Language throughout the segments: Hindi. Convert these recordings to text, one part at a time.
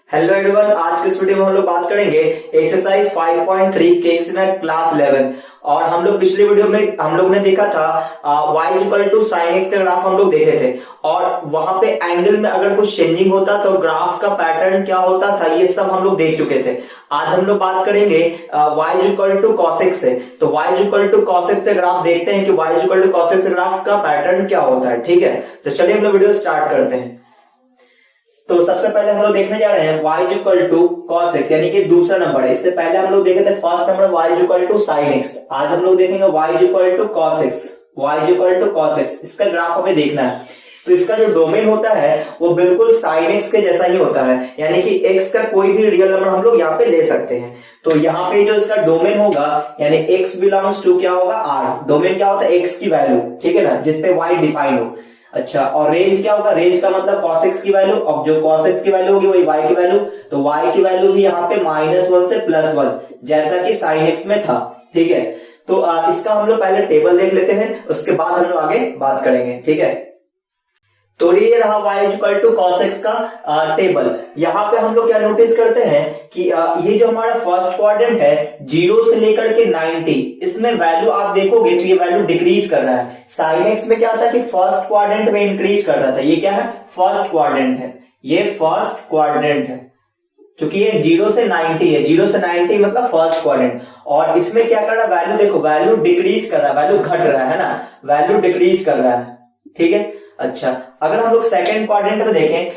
हेलो एवरीवन, आज के इस वीडियो में हम लोग बात करेंगे एक्सरसाइज 5.3 केस इन क्लास 11। और हम लोग पिछले वीडियो में हम लोग ने देखा था y equal to sine X का ग्राफ हम लोग देखे थे, और वहां पे एंगल में अगर कुछ चेंजिंग होता तो ग्राफ का पैटर्न क्या होता था ये सब हम लोग देख चुके थे। आज हम लोग बात करेंगे y equal to cos X से। तो y equal to cos X का ग्राफ देखते हैं कि y equal to cos X graph का पैटर्न क्या होता है। ठीक है, तो चलिए हम लोग वीडियो स्टार्ट करते हैं। तो सबसे पहले हम लोग देखने जा रहे हैं y equal to cos X, यानी कि दूसरा नंबर है। इससे पहले हम लोग देखे थे first number y equal to sine X. आज हम लोग देखेंगे y equal to cos X. y equal to cos X, इसका ग्राफ हमें देखना है। तो इसका जो डोमेन होता है वो बिल्कुल साइन एक्स के जैसा ही होता है, यानी कि x का कोई भी रियल नंबर हम लोग यहाँ पे ले सकते हैं। तो यहाँ पे जो इसका डोमेन होगा यानी x बिलोंग्स टू क्या होगा r। डोमेन क्या होता है, x की वैल्यू, ठीक है ना, जिसपे y डिफाइन हो। अच्छा, और रेंज क्या होगा, रेंज का मतलब cos x की वैल्यू। अब जो cos x की वैल्यू होगी वही y की वैल्यू, तो y की वैल्यू भी यहाँ पे -1 से +1 जैसा कि sin x में था। ठीक है, तो इसका हम लोग पहले टेबल देख लेते हैं, उसके बाद हम लोग आगे बात करेंगे। ठीक है, तो ये रहा y equal to cos X का टेबल। यहाँ पे हम लोग क्या नोटिस करते हैं कि ये जो हमारा फर्स्ट क्वाड्रेंट है 0 से लेकर के 90, इसमें वैल्यू आप देखोगे तो ये वैल्यू डिक्रीज कर रहा है। साइन एक्स में क्या था कि फर्स्ट क्वाड्रेंट में इंक्रीज कर रहा था। ये क्या है, फर्स्ट क्वाड्रेंट है, ये फर्स्ट क्वाड्रेंट है, क्योंकि ये 0 से 90 है। 0 से 90 मतलब फर्स्ट क्वाड्रेंट। और इसमें क्या कर रहा है, वैल्यू देखो, वैल्यू डिक्रीज कर रहा है, वैल्यू घट रहा है ना, वैल्यू डिक्रीज कर रहा है। ठीक है, अच्छा, अगर हम लोग सेकंड क्वाड्रेंट में देखें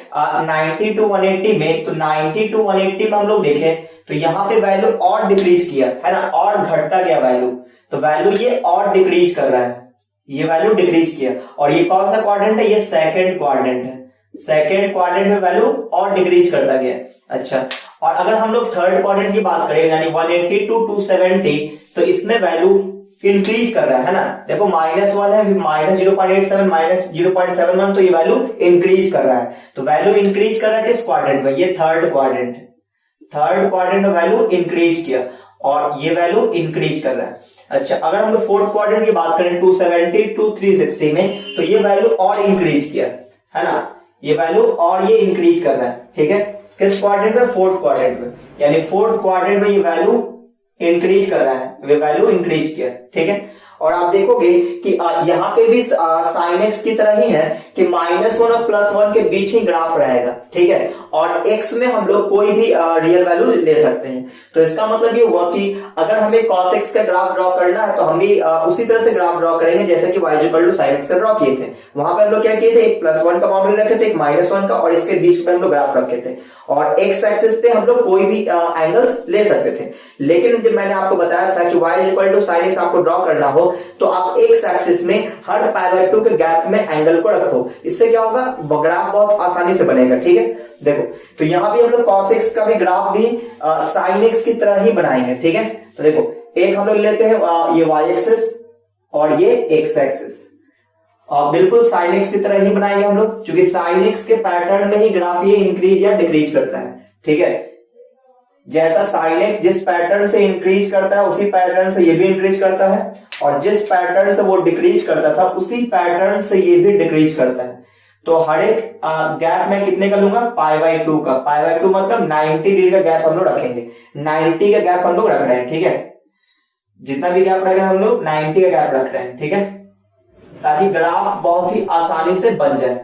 90 टू 180 में, तो 90 टू 180 में हम लोग देखें तो यहाँ पे वैल्यू और डिक्रीज किया है ना, और घटता गया वैल्यू, तो वैल्यू ये और डिक्रीज कर रहा है, ये वैल्यू डिक्रीज किया। और ये कौन सा क्वाड्रेंट है, ये सेकंड क्वाड्रेंट है। सेकंड क्वाड्रेंट में वैल्यू और डिक्रीज करता गया। अच्छा, और अगर हम लोग थर्ड क्वाड्रेंट की बात करें यानी 180 टू 270, तो इसमें वैल्यू इंक्रीज कर रहा है ना। देखो -1 है, -0.87 -0.71, तो ये वैल्यू इंक्रीज कर रहा है। तो वैल्यू इंक्रीज कर रहा है किस क्वाड्रेंट में, ये थर्ड क्वाड्रेंट। थर्ड क्वाड्रेंट में वैल्यू इंक्रीज किया और ये वैल्यू इंक्रीज कर रहा है। अच्छा, अगर हम लोग फोर्थ क्वाड्रेंट की बात करें 270 टू 360 में, तो ये वैल्यू और इंक्रीज किया है ना, ये वैल्यू और ये इंक्रीज कर रहा है। ठीक है, किस क्वाड्रेंट में, फोर्थ क्वाड्रेंट में, यानी फोर्थ क्वाड्रेंट में ये वैल्यू इंक्रीज कर रहा है, वे वैल्यू इंक्रीज किया। ठीक है, और आप देखोगे कि यहाँ पे भी साइन एक्स की तरह ही है कि -1 और +1 के बीच ही ग्राफ रहेगा। ठीक है, और x में हम लोग कोई भी रियल वैल्यू ले सकते हैं। तो इसका मतलब ये हुआ कि अगर हमें cos x का ग्राफ ड्रॉ करना है तो हम भी उसी तरह से ग्राफ ड्रॉ करेंगे जैसे कि y equal to sine X से ड्रॉ किए थे। वहां पे हम लोग क्या किए थे, एक +1 का बाउंड्री रखे थे, एक -1 का, और इसके बीच पे हम लोग ग्राफ रखे थे। और x एक्सिस पे हम लोग कोई भी एंगल्स ले सकते थे। लेकिन जब मैंने आपको बताया था कि y equal to sine x आपको ड्रॉ करना हो तो आप x एक्सिस में हर π/2 के गैप में एंगल को रखो। इससे क्या होगा, ग्राफ बहुत आसानी से बनेगा। ठीक है, देखो, तो यहां भी हम लोग cos x का भी ग्राफ भी sin x की तरह ही बनाएंगे। ठीक है, तो देखो, एक हम लोग लेते हैं ये y एक्सिस और ये x एक्सिस, और बिल्कुल sin x की तरह ही बनाएंगे हम लोग, क्योंकि sin x के पैटर्न में ही ग्राफ ये इंक्रीज या डिक्रीज करता है। ठीक है, जैसा sin x जिस पैटर्न से इंक्रीज करता है उसी पैटर्न से ये भी इंक्रीज करता है, और जिस पैटर्न से वो डिक्रीज करता था उसी पैटर्न से ये भी डिक्रीज करता है। तो हर एक गैप में कितने का लूंगा, π/2 का। π/2 मतलब 90 डिग्री का गैप हम लोग रखेंगे। 90 का गैप हम लोग रख रहे हैं। ठीक है, जितना भी गैप रख रहे हैं हम लोग 90 का गैप रख रहे हैं। ठीक है, ताकि ग्राफ बहुत ही आसानी से बन जाए।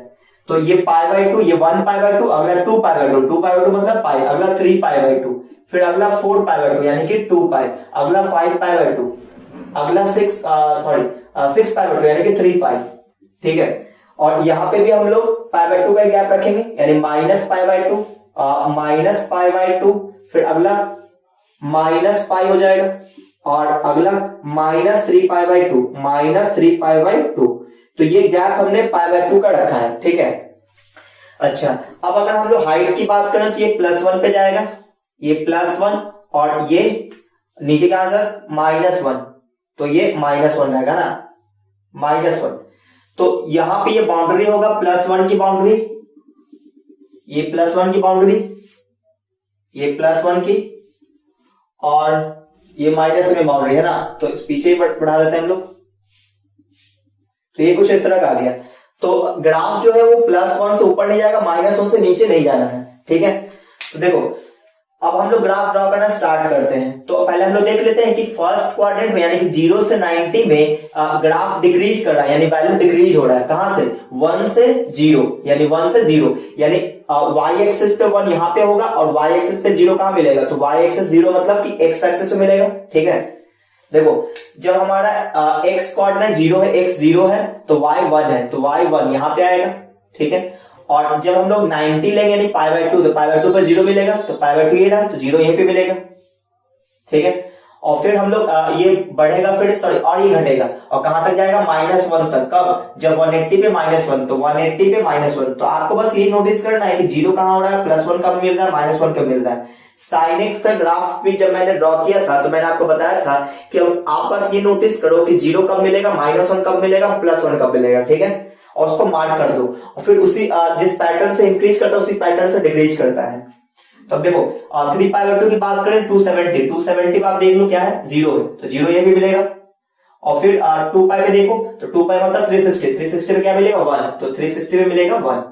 तो ये π/2, ये 1π/2, अगला 2π/2, 2π/2 मतलब पाई, अगला 3π/2, फिर अगला 4π/2 यानी कि 2π, अगला 5π/2, अगला 6π/2 यानी कि 3π। ठीक है, और यहां पे भी हम लोग π/2 का गैप रखेंगे, यानी -π/2, -π/2, फिर अगला -π हो जाएगा, और अगला -3π/2, -3π/2। तो ये गैप हमने π/2 का रखा है। ठीक है, अच्छा, अब अगर हम लोग हाइट की बात करें तो ये +1 पे जाएगा, ये +1, और ये नीचे का आंसर -1, तो ये -1 रहेगा ना, -1। तो यहां पे ये बाउंड्री होगा +1 की बाउंड्री, ये +1 की बाउंड्री, ये +1 की, और ये -1 में बाउंड्री है ना, तो इस पीछे बढ़ा देते हैं हम लोग। तो ये कुछ इस तरह का आ गया। तो ग्राफ जो है वो +1 से ऊपर नहीं जाएगा, -1 से नीचे नहीं जाना है। ठीक है, तो देखो अब हम लोग ग्राफ ड्रॉ करना स्टार्ट करते हैं। तो पहले हम लोग देख लेते हैं कि फर्स्ट क्वाड्रेंट में यानी कि 0 से 90 में ग्राफ डिक्रीज कर रहा है, यानी वैल्यू डिक्रीज हो रहा है। कहां से? 1 से 0, यानी 1 से 0, यानी y एक्सिस पे 1 यहां पे होगा और y एक्सिस पे 0 कहां मिलेगा? तो y एक्सिस 0 मतलब कि x एक्सिस पे मिलेगा। ठीक है, देखो जब हमारा x कोऑर्डिनेट 0 है, x 0 है, तो y 1 है, तो y 1 यहां पे आएगा। ठीक है, और जब हम लोग 90 लेंगे यानी π/2, तो π/2 पर 0 मिलेगा, तो π/2 ये रहा, तो 0 यहीं पे मिलेगा। ठीक है, और फिर हम लोग ये बढ़ेगा, फिर सॉरी और ये घटेगा और कहां तक जाएगा? -1 तक। कब? जब 180 पे -1, तो 180 पे -1। तो आपको बस ये नोटिस करना है कि 0 कहां हो रहा है, +1 कब मिल रहा है, -1 कब मिल रहा है। साइन एक्स का ग्राफ भी जब मैंने ड्रॉ किया था तो मैंने आपको बताया था कि आप बस ये नोटिस करो कि 0 कब मिलेगा, -1 कब मिलेगा, +1 कब मिलेगा। ठीक है, और उसको मार्क कर दो और फिर उसी जिस पैटर्न से इंक्रीज करता है उसी पैटर्न से डिक्रीज करता है। तो अब देखो 3π/2 की बात करें, 270 पे आप देख लो क्या है, 0 है, तो 0 ये भी मिलेगा। और फिर 2π पे देखो, तो 2π मतलब 360 पे क्या मिलेगा? 1, तो 360 पे मिलेगा 1,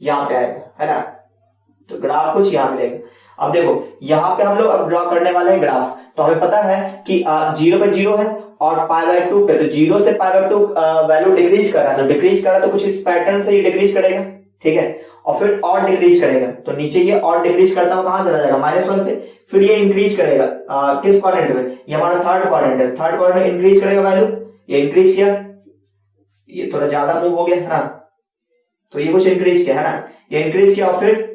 यहां पे आएगा, है ना। तो ग्राफ कुछ यहां मिलेगा। अब देखो यहां पे हम लोग अब ड्रॉ करने वाले हैं ग्राफ। तो हमें पता है कि 0 पे 0 है और π/2 पे, तो 0 से π/2 वैल्यू डिक्रीज कर रहा है, तो डिक्रीज कर रहा है तो कुछ इस पैटर्न से ये डिक्रीज करेगा। ठीक है, और फिर और डिक्रीज करेगा, तो नीचे ये और डिक्रीज करता हुआ कहां चला जाएगा? -1 पे। फिर ये इंक्रीज करेगा किस क्वाड्रेंट में? ये हमारा थर्ड क्वाड्रेंट है, थर्ड क्वाड्रेंट में इंक्रीज करेगा वैल्यू, ये इंक्रीज किया, ये थोड़ा ज्यादा मूव हो गया है ना, तो ये कुछ इंक्रीज किया है ना, ये इंक्रीज किया और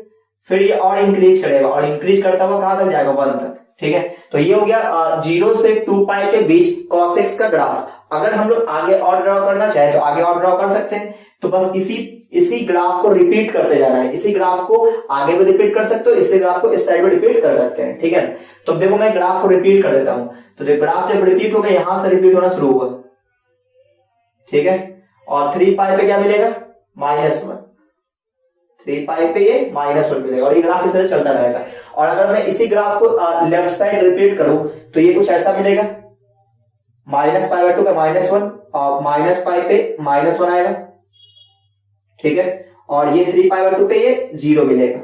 फिर ये और इंक्रीज करेगा और इंक्रीज करता हुआ कहां तक जाएगा? 1 तक। ठीक है, तो ये हो गया 0 से 2π के बीच cos x का ग्राफ। अगर हम लोग आगे और ड्रॉ करना चाहे तो आगे और ड्रॉ कर सकते हैं। तो बस इसी ग्राफ को रिपीट करते जाना है, इसी ग्राफ को आगे भी रिपीट कर सकते हो, इसी ग्राफ को इस साइड में रिपीट कर सकते हैं। ठीक है, तो देखो मैं ग्राफ को रिपीट कर देता हूं। तो देखो ग्राफ जब रिपीट हो गया यहां से रिपीट होना शुरू हुआ। ठीक है, और 3π पे क्या मिलेगा? -1, 3π पे ये -1 मिलेगा और ये ग्राफ इस तरह चलता रहेगा। और अगर मैं इसी ग्राफ को लेफ्ट साइड रिपीट करूं तो ये कुछ ऐसा मिलेगा, -π/2 पे -1 और -π पे -1 आएगा। ठीक है, और ये 3π/2 पे ये 0 मिलेगा।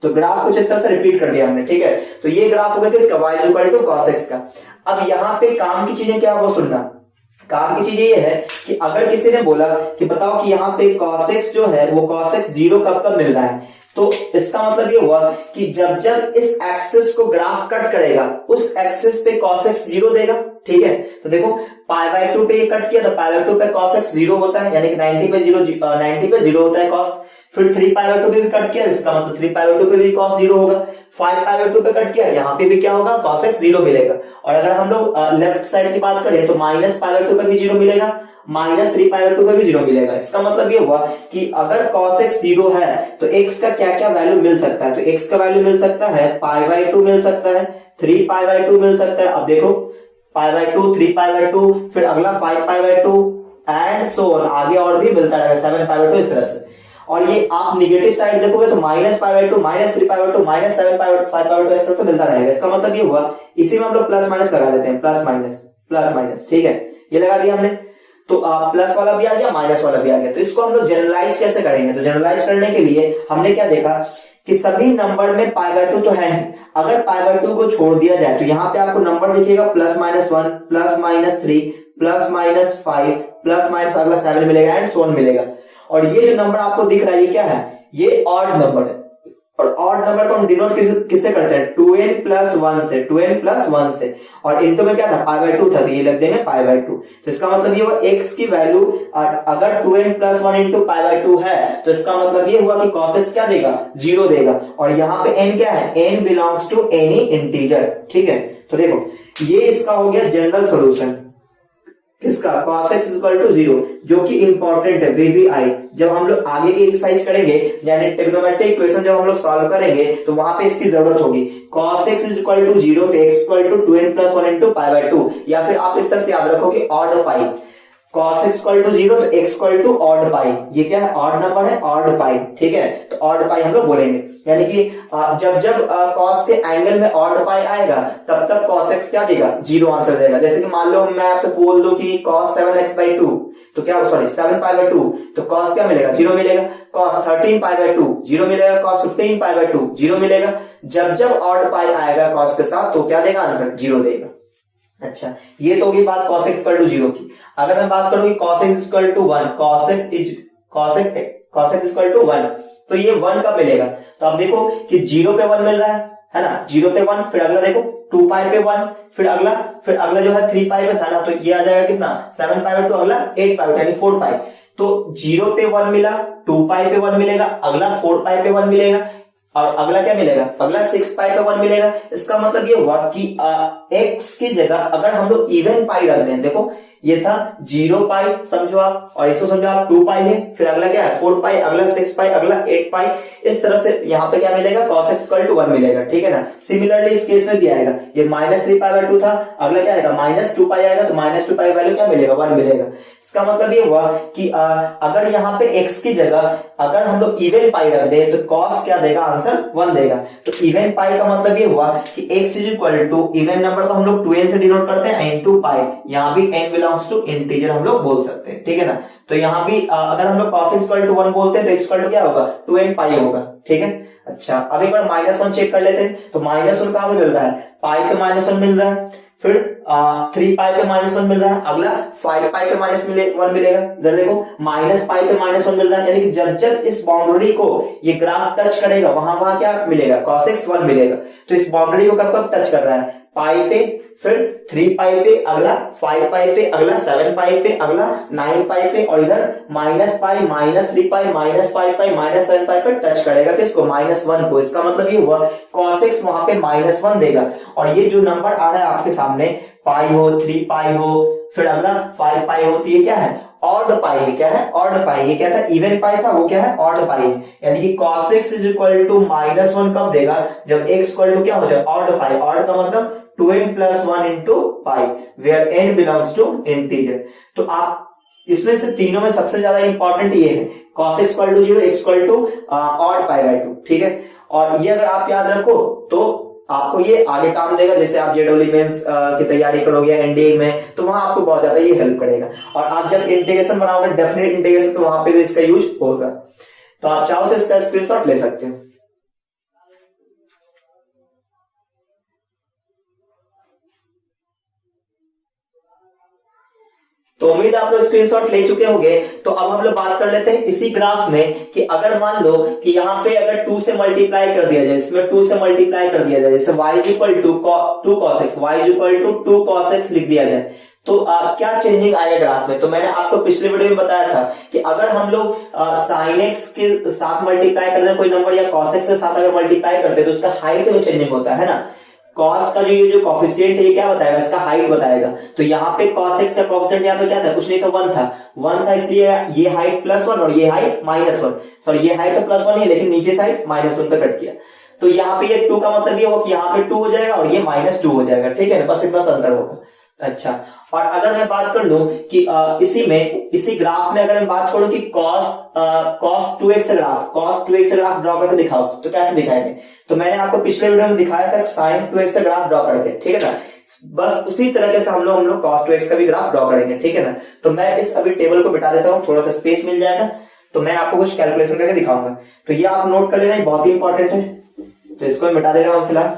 तो ग्राफ कुछ इस तरह से रिपीट कर दिया हमने। ठीक है, तो ये ग्राफ होगा किसका? y = cos x का। अब यहां पे काम की चीजें क्या है वो सुनना। काम की चीज ये है कि अगर किसी ने बोला कि बताओ कि यहाँ पे cos x जो है वो cos x 0 कब कब मिल रहा है, तो इसका मतलब ये हुआ कि जब इस एक्सिस को ग्राफ कट करेगा उस एक्सिस पे cos x 0 देगा। ठीक है, तो देखो π/2 पे ये कट किया तो π/2 पे cos x 0 होता है, यानी कि 90 पे 0 होता है cos। फिर 3π/2 पे भी कट किया, इसका मतलब 3π/2 पे भी cos 0 होगा। 5π/2 पे कट किया, यहाँ पे भी क्या होगा? cos x 0 मिलेगा। और अगर हम लोग लेफ्ट साइड की बात करें तो -π/2 पे भी 0 मिलेगा, -3π/2 पे भी 0 मिलेगा। इसका मतलब ये हुआ कि अगर cos x 0 है तो x का क्या क्या वैल्यू मिल सकता है? तो x का वैल्यू मिल सकता है π/2 मिल सकता है, 3π/2 मिल सकता है। अब देखो π/2, 3π/2, फिर अगला 5π/2 एंड सो ऑन, आगे और भी मिलता रहेगा 7π/2 इस तरह से। और ये आप निगेटिव साइड देखोगे तो -π/2, -3π/2, -7π/2, 5π/2 इस तरह से मिलता रहेगा। इसका मतलब ये हुआ, इसी में हम लोग प्लस माइनस लगा देते हैं, प्लस माइनस। ठीक है, ये लगा दिया हमने। तो प्लस वाला भी आ गया, माइनस वाला भी आ गया। तो इसको हम लोग जनरलाइज कैसे करेंगे? तो जनरलाइज करने के लिए हमने क्या देखा कि सभी नंबर में π/2 तो है, अगर π/2 को छोड़ दिया जाए तो यहाँ पे आपको नंबर दिखेगा +-1, +-3, +-5, प्लस अगला 7 मिलेगा एंड सो ऑन मिलेगा। और ये जो नंबर आपको दिख रहा है ये क्या है? ये ऑड नंबर है। और ऑड नंबर को हम डिनोट किससे करते हैं? 2n+1 से। और इनटू में क्या था? π/2 था, तो ये लग देंगे π/2। तो इसका मतलब ये हुआ x की वैल्यू अगर 2n+1 इंटू π/2 है तो इसका मतलब ये हुआ कि cos x क्या देगा? 0 देगा। और यहाँ पे n क्या है? n belongs to any integer. ठीक है, तो देखो ये इसका हो गया जनरल सोल्यूशन। किसका? cos x = 0, जो कि इंपॉर्टेंट है VVI। जब हम लोग आगे की एक्सरसाइज करेंगे यानी ट्रिग्नोमेट्रिक इक्वेशन जब हम लोग सॉल्व करेंगे तो वहां पे इसकी जरूरत होगी। cos x = 0 तो x = 2n+1 इंटू π/2, या फिर आप इस तरह से याद रखो कि odd pi. cos x equal to 0 तो x equal to odd pi, ये क्या है ऑड नंबर है ऑड पाई, ठीक है, तो ऑड पाई हम लोग बोलेंगे, यानी कि जब जब cos के एंगल में ऑड पाई आएगा तब तब cos x क्या देगा 0 आंसर देगा। जैसे कि मान लो मैं आपसे बोल दूं कि cos 7x/2 तो क्या सॉरी 7π/2 तो cos क्या मिलेगा 0 मिलेगा, cos 13π/2 0 मिलेगा, cos 15π/2 0 मिलेगा। जब जब ऑड पाई आएगा cos के साथ तो क्या देगा आंसर 0 देगा। अच्छा, ये तो होगी बात cos x इक्वल टू 0 की। अगर मैं बात करूं कि cos x equal to 1, cos x equal to 1 तो ये 1 कब मिलेगा, तो आप देखो कि 0 पे 1 मिल रहा है ना, 0 पे 1, फिर अगला देखो 2 पाई पे 1, फिर अगला जो है 3 पाई पे था ना, तो ये आ जाएगा कितना 7 पाई पे 2, अगला 8 पाई यानी 4 पाई। तो 0 पे 1 मिला, 2 पाई पे 1 मिलेगा, अगला 4 पाई पे 1 मिलेगा और अगला क्या मिलेगा, अगला 6 पाई पे 1 मिलेगा। इसका मतलब ये हुआ कि x की जगह अगर हम लोग इवन पाई रख दें, देखो ये था 0 पाई समझो आप, और इसको समझो आप 2 पाई है, फिर अगला क्या है 4 पाई, अगला 6 पाई, अगला 8 पाई, इस तरह से यहाँ पे क्या मिलेगा cos x इक्वल टू 1 मिलेगा, ठीक है ना। सिमिलरली इस केस में भी आएगा, ये -3π/2 था, अगला क्या आएगा -2 पाई आएगा, तो -2 पाई वैल्यू क्या मिलेगा 1 मिलेगा। इसका मतलब ये हुआ कि अगर यहाँ पे x की जगह अगर हम लोग इवन पाई रख दे तो cos क्या देगा आंसर 1 देगा। तो इवन पाई का मतलब ये हुआ कि x is equal to even number को हम लोग 2n से डिनोट करते हैं इनटू पाई, यहाँ भी n बिलोंग्स टू इंटीजर हम लोग बोल सकते हैं, ठीक है ना। तो यहाँ भी अगर हम लोग cos x इक्वल टू 1 बोलते हैं तो x इक्वल टू क्या होगा 2n पाई होगा, ठीक है। अच्छा, अब एक बार -1 चेक कर लेते हैं, तो -1 कहां पे मिल रहा है, पाई पे -1 मिल रहा है, फिर 3 पाई पे -1 मिल रहा है, अगला 5 पाई पे -1 मिलेगा। इधर देखो -पाई पे -1 मिल रहा है, यानी कि जब जब इस बाउंड्री को ये ग्राफ टच करेगा वहां वहां क्या मिलेगा cos x 1 मिलेगा। तो इस बाउंड्री को कब कब टच कर रहा है, पाई पे, फिर 3 पाई पे, अगला 5 पाई पे, अगला 7 पाई पे, अगला 9 पाई पे, और इधर -पाई, -3 पाई, -5 पाई, -7 पाई पे टच करेगा किसको -1 को। इसका मतलब ये हुआ cos x वहां पे -1 देगा, और ये जो नंबर आ रहा है आपके सामने पाई हो, 3 पाई हो, फिर अगला 5 पाई हो, तो ये क्या है ऑड पाई है, क्या है ऑड पाई। ये क्या था इवन पाई था, वो क्या है ऑड पाई है, यानी कि cos x is equal to -1 कब देगा, जब x इक्वल टू क्या हो जाए ऑड पाई। ऑड का मतलब 2n + 1 into pi, where n belongs to integer. तो आप इसमें से तीनों में सबसे ज्यादा इंपॉर्टेंट ये है cos x equal to 0, x equal to odd pi, ठीक है। और ये अगर आप याद रखो तो आपको ये आगे काम देगा, जैसे आप जेडब्ल्यू मेंस की तैयारी करोगे एनडीए में, तो वहां आपको बहुत ज्यादा ये हेल्प करेगा। और आप जब इंटीग्रेशन बनाओगे डेफिनेट इंटीग्रेशन, तो वहां पे भी इसका यूज होगा। तो आप चाहो तो इसका स्क्रीनशॉट ले सकते हो। तो उम्मीद आप लोग स्क्रीनशॉट ले चुके होंगे। तो अब हम लोग बात कर लेते हैं इसी ग्राफ में कि अगर मान लो कि यहाँ पे अगर 2 से मल्टीप्लाई कर दिया जाए, इसमें 2 से मल्टीप्लाई कर दिया जाए, जैसे y equal to 2 cos x, y equal to 2 cos x लिख दिया जाए, तो क्या चेंजिंग आएगा ग्राफ में। तो मैंने आपको पिछले वीडियो में बताया था कि अगर हम लोग sin x के साथ मल्टीप्लाई करते हैं कोई नंबर, या cos x के साथ अगर मल्टीप्लाई करते हैं तो उसका हाइट में चेंजिंग होता है ना। cos का जो कॉफिशिएंट है ये क्या बताएगा, इसका हाइट बताएगा। तो यहाँ पे cos x का कॉफिशिएंट यहाँ पे क्या था, कुछ नहीं था 1 था, इसलिए ये हाइट +1 और ये हाइट -1, सॉरी ये हाइट तो +1 है लेकिन नीचे साइड -1 पे कट किया। तो यहाँ पे ये 2 का मतलब ये होगा कि यहाँ पे 2 हो जाएगा और ये -2 हो जाएगा, ठीक है ना, बस इतना अंतर होगा। अच्छा, और अगर मैं बात कर लूं कि इसी ग्राफ में अगर मैं बात करूं कि cos 2x से ग्राफ ड्रॉ करके दिखाओ, तो कैसे दिखाएंगे। तो मैंने आपको पिछले वीडियो में दिखाया था sin 2x से ग्राफ ड्रॉ करके, ठीक है ना। बस उसी तरीके से हम लोग cos 2x का भी ग्राफ ड्रॉ करेंगे, ठीक है ना। तो मैं इस अभी टेबल को मिटा देता हूँ, थोड़ा सा स्पेस मिल जाएगा, तो मैं आपको कुछ कैलकुलेशन करके दिखाऊंगा। तो ये आप नोट कर लेना, बहुत ही इंपॉर्टेंट है। तो इसको मिटा दे रहा हूं फिलहाल।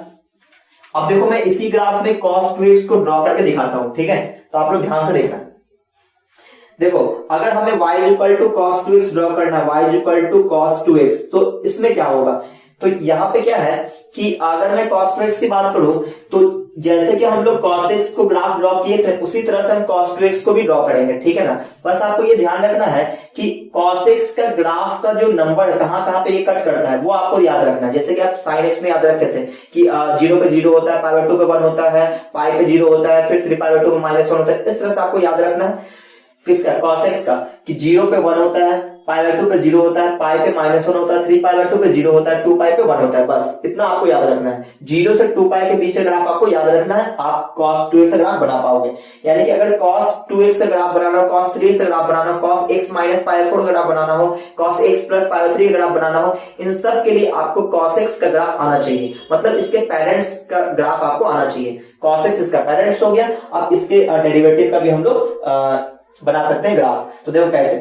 अब देखो मैं इसी ग्राफ में cos 2x को ड्रॉ करके दिखाता हूं, ठीक है। तो आप लोग ध्यान से देखना। देखो अगर हमें y equal to cos 2x draw करना है, y equal to cos 2x, तो इसमें क्या होगा, तो यहाँ पे क्या है कि अगर मैं cos 2x की बात करूं तो जैसे कि हम लोग cos x को ग्राफ ड्रॉ किए थे उसी तरह से हम cos 2x को भी ड्रॉ करेंगे, ठीक है ना। बस आपको ये ध्यान रखना है कि cos x का ग्राफ का जो नंबर है कहां कहां पे ये कट करता है वो आपको याद रखना है। जैसे कि आप sin x में याद रखे थे कि 0 पे 0 होता है, π/2 पे 1 होता है, पाई पे 0 होता है, फिर 3π/2 पे -1 होता है। इस तरह से आपको याद रखना है किसका, cos x का, कि 0 पे 1 होता है, पाई बाय 2 पे 0 होता है, पाई पे -1 होता है, 3 पाई बाय 2 पे 0 होता है, 2 पाई पे 1 होता है। बस इतना आपको याद रखना है। 0 से 2 पाई के बीच का ग्राफ आपको याद रखना है, आप cos 2x का ग्राफ बना पाओगे। यानी कि अगर cos 2x का ग्राफ बनाना हो, cos 3x का ग्राफ बनाना हो, cos x माइनस पाई 4 का ग्राफ बनाना हो, cos x प्लस पाई 3 का ग्राफ बनाना हो, इन सब के लिए आपको cos x का ग्राफ आना चाहिए, मतलब इसके पेरेंट्स का ग्राफ आपको आना चाहिए। cos x इसका पेरेंट्स हो गया। अब इसके डेरिवेटिव का भी हम लोग बना सकते हैं ग्राफ। तो देखो कैसे,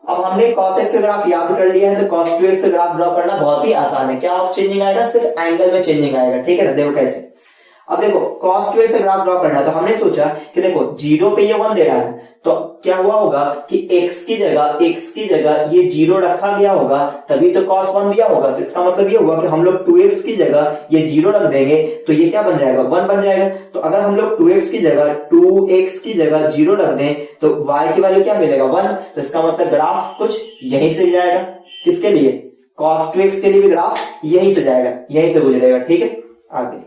अब हमने cos x का ग्राफ याद कर लिया है, तो cos 2x का ग्राफ ड्रॉ करना बहुत ही आसान है। क्या चेंजिंग आएगा? सिर्फ एंगल में चेंजिंग आएगा, ठीक है ना। देखो कैसे, अब देखो cos 2x का ग्राफ ड्रॉ करना है, तो हमने सोचा कि देखो 0 पे ये 1 दे रहा है, तो क्या हुआ होगा कि x की जगह ये 0 रखा गया होगा, तभी तो cos 1 दिया होगा। तो इसका मतलब ये हुआ कि हम लोग 2x की जगह ये 0 रख देंगे, तो ये क्या बन जाएगा? 1 बन जाएगा। तो अगर हम लोग 2x की जगह 0 रख दें, तो y की वैल्यू क्या मिलेगा? 1। तो इसका मतलब ग्राफ कुछ यहीं से जाएगा। किसके लिए? cos 2x के लिए भी ग्राफ यहीं से जाएगा, यहीं से गुजरेगा, ठीक है। आगे,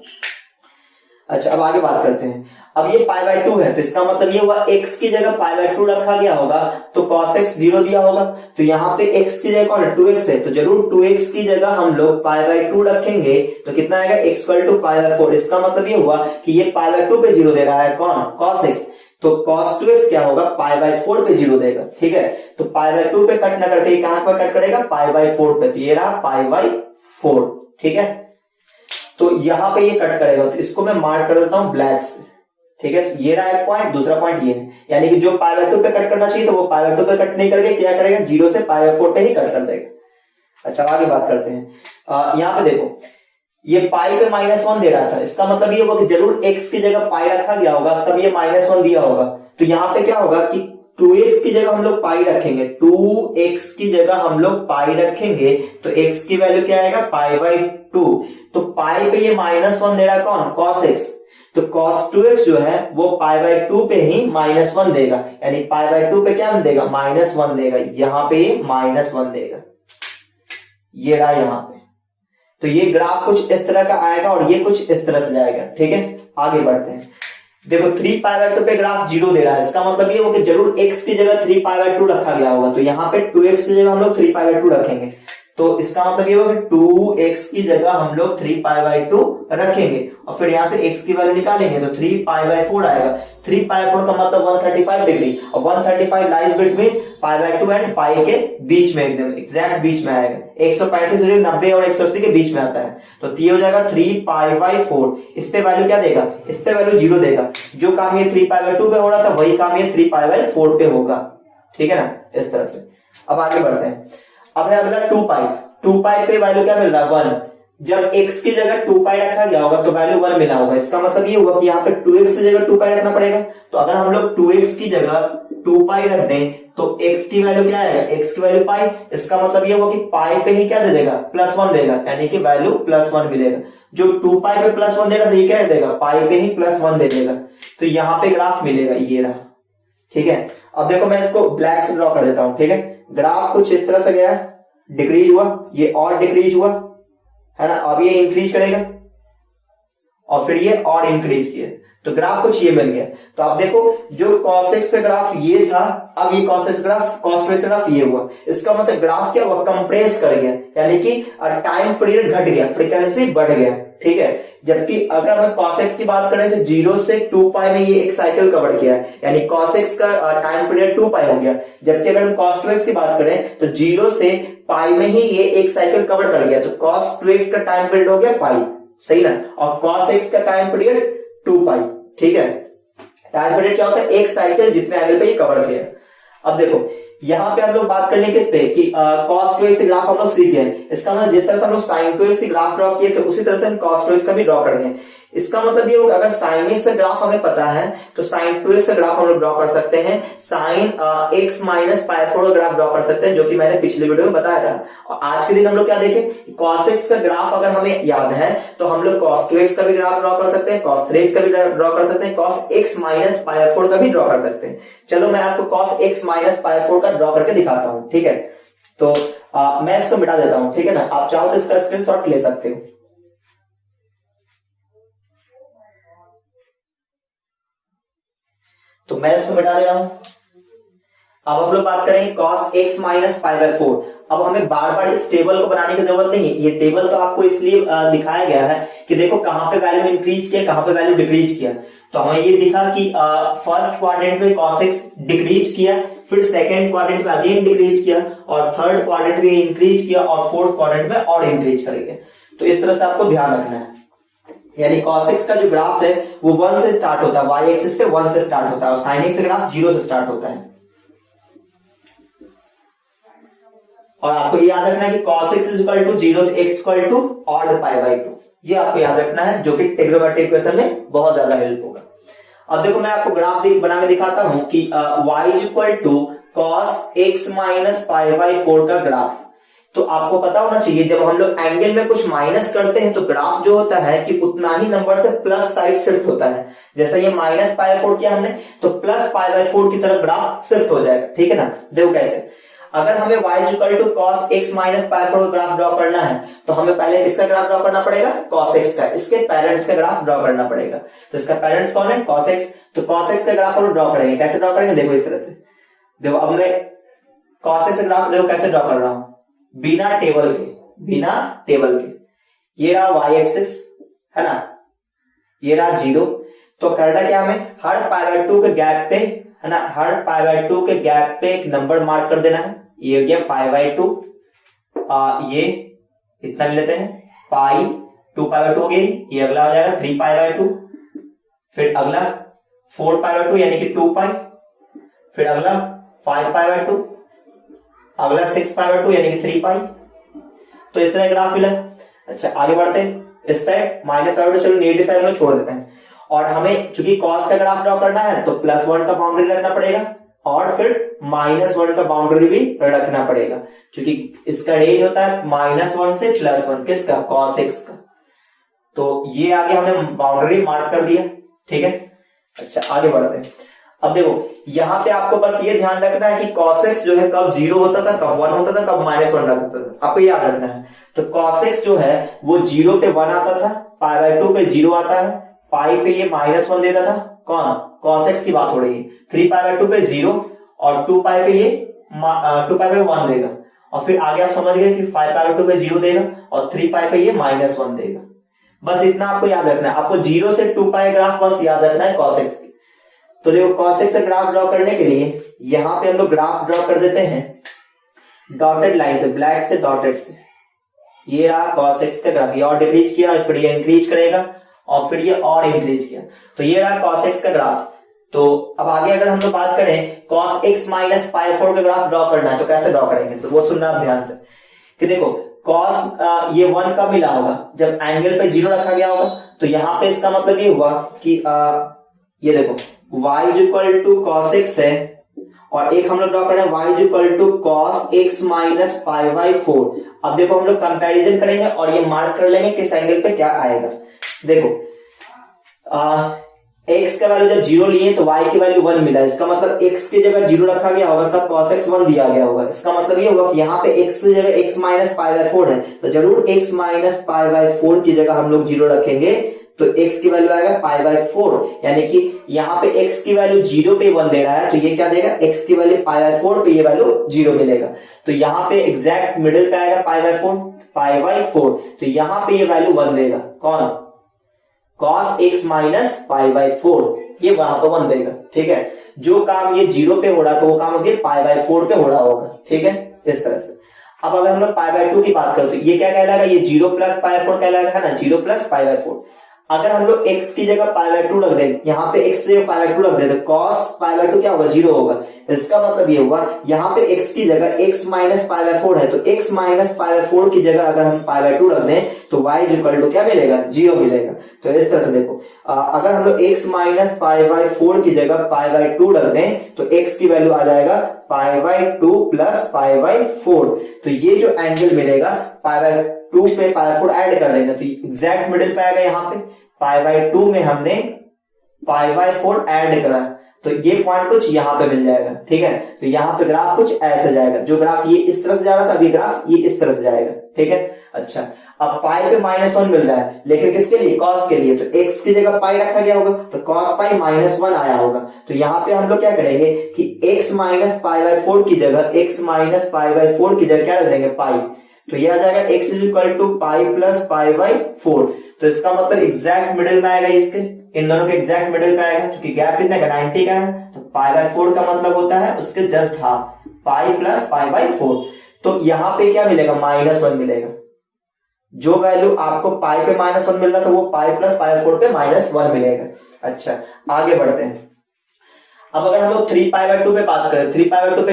अच्छा अब आगे बात करते हैं। अब ये पाई बाय 2 है, तो इसका मतलब ये हुआ x की जगह पाई बाय 2 रखा गया होगा, तो cos x 0 दिया होगा। तो यहाँ पे x की जगह कौन है? 2x है, तो जरूर 2x की जगह हम लोग पाई बाय 2 रखेंगे, तो कितना आएगा? x equal to pi by 4। इसका मतलब ये हुआ कि ये पाई बाय 2 पे 0 दे रहा है, कौन? cos x। तो cos 2x क्या होगा? पाई बाय 4 पे 0 देगा, ठीक है। तो पाई बाय 2 पे कट ना करके कहां पर कट करेगा? पाई बाय 4 पे। तो ये रहा पाई बाय 4, ठीक है। तो यहां पे ये कट करेगा, तो इसको मैं मार्क कर देता हूं ब्लैक से, ठीक है। ये रहा एक पॉइंट, दूसरा पॉइंट ये है, यानी कि जो पाई बाय 2 पे कट करना चाहिए तो वो पाई बाय 2 पे कट नहीं करके क्या करेगा? 0 से पाई बाय 4 पे ही कट कर देगा। अच्छा आगे बात करते हैं। यहां पे देखो, ये पाई पे -1 दे रहा था, इसका मतलब ये होगा कि जरूर x की जगह पाई रखा गया होगा, तब ये -1 दिया होगा। तो यहां पे क्या होगा कि 2x की जगह हम लोग पाई रखेंगे, 2x की जगह हम लोग पाई रखेंगे, तो x की वैल्यू क्या आएगा? पाई बाय 2। तो पाई पे ये -1 दे रहा है, कौन? cos x। तो cos 2x जो है वो पाई बाय 2 पे ही -1 देगा, यानी पाई बाय 2 पे क्या देगा? -1 देगा। यहां पे ये -1 देगा, ये रहा यहां पे। तो ये ग्राफ कुछ इस तरह का आएगा और ये कुछ इस तरह से जाएगा, ठीक है। आगे बढ़ते हैं। देखो 3 पाई बाय 2 पे ग्राफ 0 दे रहा है, इसका मतलब ये होगा कि जरूर x की जगह 3 पाई बाय 2 रखा गया होगा। तो यहाँ पे 2x की जगह हम लोग 3 पाई बाय 2 रखेंगे, तो इसका मतलब ये होगा कि 2x की जगह हम लोग 3 पाई बाय 2 रखेंगे, और फिर यहां से x की वैल्यू निकालेंगे, तो 3 पाई बाय 4 आएगा। 3 पाई 4 का मतलब 135 डिग्री, और 135 lies between pi by 2 and pi के बीच में, एकदम एग्जैक्ट बीच में आएगा। 135 डिग्री 90 और 180 के बीच में आता है, तो ये हो जाएगा 3 पाई बाय 4। इस पे वैल्यू क्या देगा? इस पे वैल्यू 0 देगा। जो काम ये 3 पाई बाय 2 पे हो रहा था, वही काम ये 3 पाई बाय 4 पे होगा, ठीक है ना, इस तरह से। अब आगे बढ़ते हैं। अब है अगला 2 पाई। 2 पाई पे वैल्यू क्या मिल रहा है? 1। जब x की जगह 2 पाई रखा गया होगा तो वैल्यू 1 मिला होगा। इसका मतलब ये हुआ कि यहाँ पे 2x की जगह 2 पाई रखना पड़ेगा। तो अगर हम लोग 2x की जगह 2 पाई रख दें, तो x की वैल्यू क्या आएगा? x की वैल्यू पाई। इसका मतलब ये हुआ कि पाई पे ही क्या दे देगा? +1 देगा, यानी कि वैल्यू +1 मिलेगा। जो 2 पाई पे +1 देगा, तो ये क्या देगा? पाई पे ही +1 दे देगा। तो यहाँ पे ग्राफ मिलेगा, ये रहा, ठीक है। अब देखो मैं इसको ब्लैक से ड्रॉ कर देता हूं, ठीक है। ग्राफ कुछ इस तरह से गया, डिक्रीज हुआ, ये और डिक्रीज हुआ, है ना। अब ये इंक्रीज करेगा और फिर ये और इंक्रीज किया, तो ग्राफ कुछ ये बन गया। तो आप देखो, जो cos x का ग्राफ ये था, अब ये cos 2x का ग्राफ ये हुआ। इसका मतलब ग्राफ क्या हुआ? कंप्रेस कर गया, यानी कि टाइम पीरियड घट गया, फ्रीक्वेंसी बढ़ गया, ठीक है। जबकि अगर हम cos x की बात करें तो 0 से 2 पाई में ये एक साइकिल कवर किया, यानी cos x का टाइम पीरियड 2 पाई हो गया। जबकि अगर हम cos 2x की बात करें तो 0 से पाई में ही ये एक साइकिल कवर कर गया, तो cos 2x का टाइम पीरियड हो गया पाई, सही ना। और cos x का टाइम पीरियड 2 पाई, ठीक है। टाइम पीरियड क्या होता है? एक साइकिल जितने एंगल पे ये कवर किया। अब देखो यहां पे हम लोग बात कर लेंगे किस पे कि cos 2x से ग्राफ हम लोग सीख गए। इसका मतलब जिस तरह से हम लोग sin 2x से ग्राफ ड्रॉ किए थे, उसी तरह से हम cos 2x का भी ड्रॉ कर देंगे। इसका मतलब ये होगा, अगर sin x का ग्राफ हमें पता है तो sin 2x का ग्राफ हम लोग ड्रॉ कर सकते हैं, sin x माइनस पाई 4 का ग्राफ ड्रॉ कर सकते हैं, जो कि मैंने पिछले वीडियो में बताया था। और आज के दिन हम लोग क्या देखें? cos x का ग्राफ अगर हमें याद है तो हम लोग cos 2x का भी ग्राफ ड्रॉ कर सकते हैं, cos 3x का भी ड्रॉ कर सकते हैं, cos x माइनस पाई 4 का भी ड्रॉ कर सकते हैं। चलो मैं आपको cos x माइनस पाई 4 का ड्रॉ करके दिखाता हूं, ठीक है। तो मैं इसको मिटा देता हूं, ठीक है ना। आप चाहो तो इसका स्क्रीनशॉट ले सकते हो। तो मैं इसको मिटा दे रहा हूं। अब हम लोग बात करेंगे cos x minus pi by 4। अब हमें बार बार इस टेबल को बनाने की जरूरत नहीं है, ये टेबल तो आपको इसलिए दिखाया गया है कि देखो कहां पे वैल्यू इंक्रीज किया, कहां पे वैल्यू डिक्रीज किया। तो हमें ये दिखा कि फर्स्ट क्वाड्रेंट में cos x डिक्रीज किया, फिर सेकंड क्वाड्रेंट में अगेन डिक्रीज किया, और थर्ड क्वाड्रेंट में इंक्रीज किया, और फोर्थ क्वाड्रेंट में और इंक्रीज करेंगे। तो इस तरह से आपको ध्यान रखना है। यानी cos x का जो ग्राफ है वो 1 से स्टार्ट होता है, y एक्सिस पे 1 से स्टार्ट होता है, और sin x का ग्राफ 0 से स्टार्ट होता है। और आपको ये याद रखना है कि cos x is equal to 0 तो x equal to odd pi by 2, ये आपको याद रखना है, जो कि ट्रिग्नोमेट्रिक इक्वेशन में बहुत ज्यादा हेल्प होगा। अब देखो मैं आपको ग्राफ बना के दिखाता हूं कि y is equal to cos x minus pi by 4 का ग्राफ। तो आपको पता होना चाहिए जब हम लोग एंगल में कुछ माइनस करते हैं तो ग्राफ जो होता है कि उतना ही नंबर से प्लस साइड शिफ्ट होता है। जैसे ये माइनस पाई बाय 4 किया हमने, तो प्लस पाई बाय 4 की तरफ ग्राफ शिफ्ट हो जाएगा, ठीक है ना। देखो कैसे, अगर हमें y equal to cos x minus pi 4 का ग्राफ ड्रॉ करना है तो हमें पहले किसका ग्राफ ड्रॉ करना पड़ेगा, cos x का, इसके पेरेंट्स का ग्राफ ड्रॉ करना पड़ेगा। तो इसका पेरेंट्स कौन है, cos x, तो cos x का ग्राफ हम ड्रॉ करेंगे। कैसे ड्रॉ करेंगे, देखो इस तरह से। देखो अब मैं cos x का ग्राफ देखो कैसे ड्रॉ कर रहा हूं, बिना टेबल के। ये रहा y एक्सिस है ना, ये रहा 0। तो करना क्या, हमें हर पाई बाय 2 के गैप पे है ना, हर पाई बाय 2 के गैप पे एक नंबर मार्क कर देना है। ये हो गया पाई बाय 2, ये इतना ले लेते हैं, पाई 2 पाई बाय 2 हो गई। ये अगला हो जाएगा 3 पाई बाय 2, फिर अगला 4 पाई बाय 2 यानी कि 2 पाई, फिर अगला 5 पाई बाय 2, अगला 6 पाई बाय 2 यानी कि 3 पाई। तो इस तरह ग्राफ मिला। अच्छा आगे बढ़ते हैं, इस साइड माइनस पाई बाय 2 चलो नेगेटिव साइड में छोड़ देते हैं। और हमें चूंकि cos का ग्राफ ड्रॉ करना है तो +1 का बाउंड्री रखना पड़ेगा, और फिर -1 का बाउंड्री भी रखना पड़ेगा, क्योंकि इसका रेंज होता है -1 से +1, किसका, cos x का। तो ये आगे हमने बाउंड्री मार्क कर दिया, ठीक है। अच्छा आगे बढ़ते हैं। अब देखो यहां पे आपको बस ये ध्यान रखना है कि cos x जो है कब 0 होता था, कब 1 होता था, कब -1 होता था, आपको याद रखना है। तो cos x जो है वो 0 पे 1 आता था, पाई बाय 2 पे 0 आता है, पाई पे ये -1 देता था, कौन, cos x की बात हो रही है। 3 पाई बाय 2 पे 0 और 2 पाई पे ये 2 पाई पे 1 देगा, और फिर आगे आप समझ गए कि 5 पाई बाय 2 पे 0 देगा और 3 पाई पे ये -1 देगा। बस इतना आपको याद रखना है, आपको 0 से 2 पाई ग्राफ बस याद रखना है cos x की। तो देखो cos x का ग्राफ ड्रॉ करने के लिए यहां पे हम लोग ग्राफ ड्रॉ कर देते हैं डॉटेड लाइन से, ब्लैक से डॉटेड से। ये रहा cos x का ग्राफ, ये और डिक्रीज किया और फिर ये इंक्रीज करेगा और फिर ये और इंक्रीज किया, तो ये रहा cos x का ग्राफ। तो अब आगे अगर हम लोग बात करें cos x माइनस पाई 4 का ग्राफ ड्रॉ करना है तो कैसे ड्रॉ करेंगे, तो वो सुनना आप ध्यान से कि देखो cos ये 1 कब मिला होगा, जब एंगल पे 0 रखा गया होगा। तो यहां पे इसका मतलब ये हुआ कि ये देखो y is equal to cos x है, और एक हम लोग ड्रॉ करें y is equal to cos x minus pi by 4। अब देखो हम लोग कंपैरिजन करेंगे और ये मार्क कर लेंगे किस एंगल पे क्या आएगा। देखो x का वैल्यू जब 0 लिए तो y की वैल्यू 1 मिला, इसका मतलब x की जगह 0 रखा गया होगा तब cos x 1 दिया गया होगा। इसका मतलब ये होगा कि यहाँ पे x की जगह x माइनस पाई बाय 4 है, तो जरूर x माइनस पाई बाय 4 की जगह हम लोग 0 रखेंगे तो x की वैल्यू आएगा पाई बाय 4। यानी कि यहाँ पे x की वैल्यू 0 पे 1 दे रहा है, तो ये क्या देगा, x की वैल्यू पाई बाय 4 पे ये वैल्यू 0 मिलेगा। तो यहाँ पे एग्जैक्ट मिडिल पे आएगा पाई बाय 4, पाई बाय 4, तो यहाँ पे ये वैल्यू 1 देगा, कौन, cos x minus pi by 4, ये वहां पर 1 देगा, ठीक है। जो काम ये 0 पे हो रहा तो वो काम होगी पाई बाय 4 पे हो रहा होगा, ठीक है, इस तरह से। अब अगर हम लोग पाई बाय 2 की बात करें तो ये क्या कहलाएगा, ये 0 प्लस पाई बाय 4 कहलाएगा, है ना, 0 प्लस पाई बाय 4। अगर हम लोग x की जगह पाई बाय 2 रख दें, यहाँ पे x की जगह पाई बाय 2 रख दें तो cos पाई बाय 2 क्या होगा, 0 होगा। इसका मतलब ये होगा यहाँ पे x की जगह x माइनस पाई बाय 4 है, तो x माइनस पाई बाय 4 की जगह अगर हम पाई बाय 2 रख दें तो y इज इक्वल टू क्या मिलेगा, 0 मिलेगा। तो इस तरह से देखो अगर हम लोग x माइनस पाई बाय 4 की जगह पाई बाय 2 रख दें तो x की वैल्यू आ जाएगा पाई बाय 2 प्लस पाई बाय 4। तो ये जो एंगल मिलेगा पाई बाय 2 पे पाई बाय 4 ऐड कर देंगे तो एग्जैक्ट मिडिल पे आएगा। यहाँ पे पाई बाय 2 में हमने पाई बाय 4 ऐड करा तो ये पॉइंट कुछ यहाँ पे मिल जाएगा, ठीक है। तो यहाँ पे ग्राफ कुछ ऐसे जाएगा, जो ग्राफ ये इस तरह से जा रहा था, अभी ग्राफ ये इस तरह से जाएगा, ठीक है। अच्छा, अब पाई पे -1 मिल रहा है, लेकिन किसके लिए? कॉस के लिए। तो x की जगह पाई रखा गया होगा, तो cos पाई -1 आया होगा। तो यहाँ पे हम लोग क्या करेंगे कि x माइनस पाई/4 की जगह x-π/4 की जगह क्या रख देंगे? पाई। तो ये आ जाएगा x equal to pi plus pi. तो इसका मतलब एग्जैक्ट मिडिल में आएगा, इसके इन दोनों के एग्जैक्ट मिडिल पे आएगा, क्योंकि गैप कितने का? 90 का है। तो पाई/4 का मतलब होता है उसके जस्ट हाफ, पाई प्लस पाई/4। तो यहाँ पे क्या मिलेगा? -1 मिलेगा। जो वैल्यू आपको पाई पे -1 मिल रहा था, वो पाई प्लस पाई/4 पे -1 मिलेगा। अच्छा, आगे बढ़ते हैं। अब अगर हम लोग 3π/2 पे बात करें, 3π/2 पे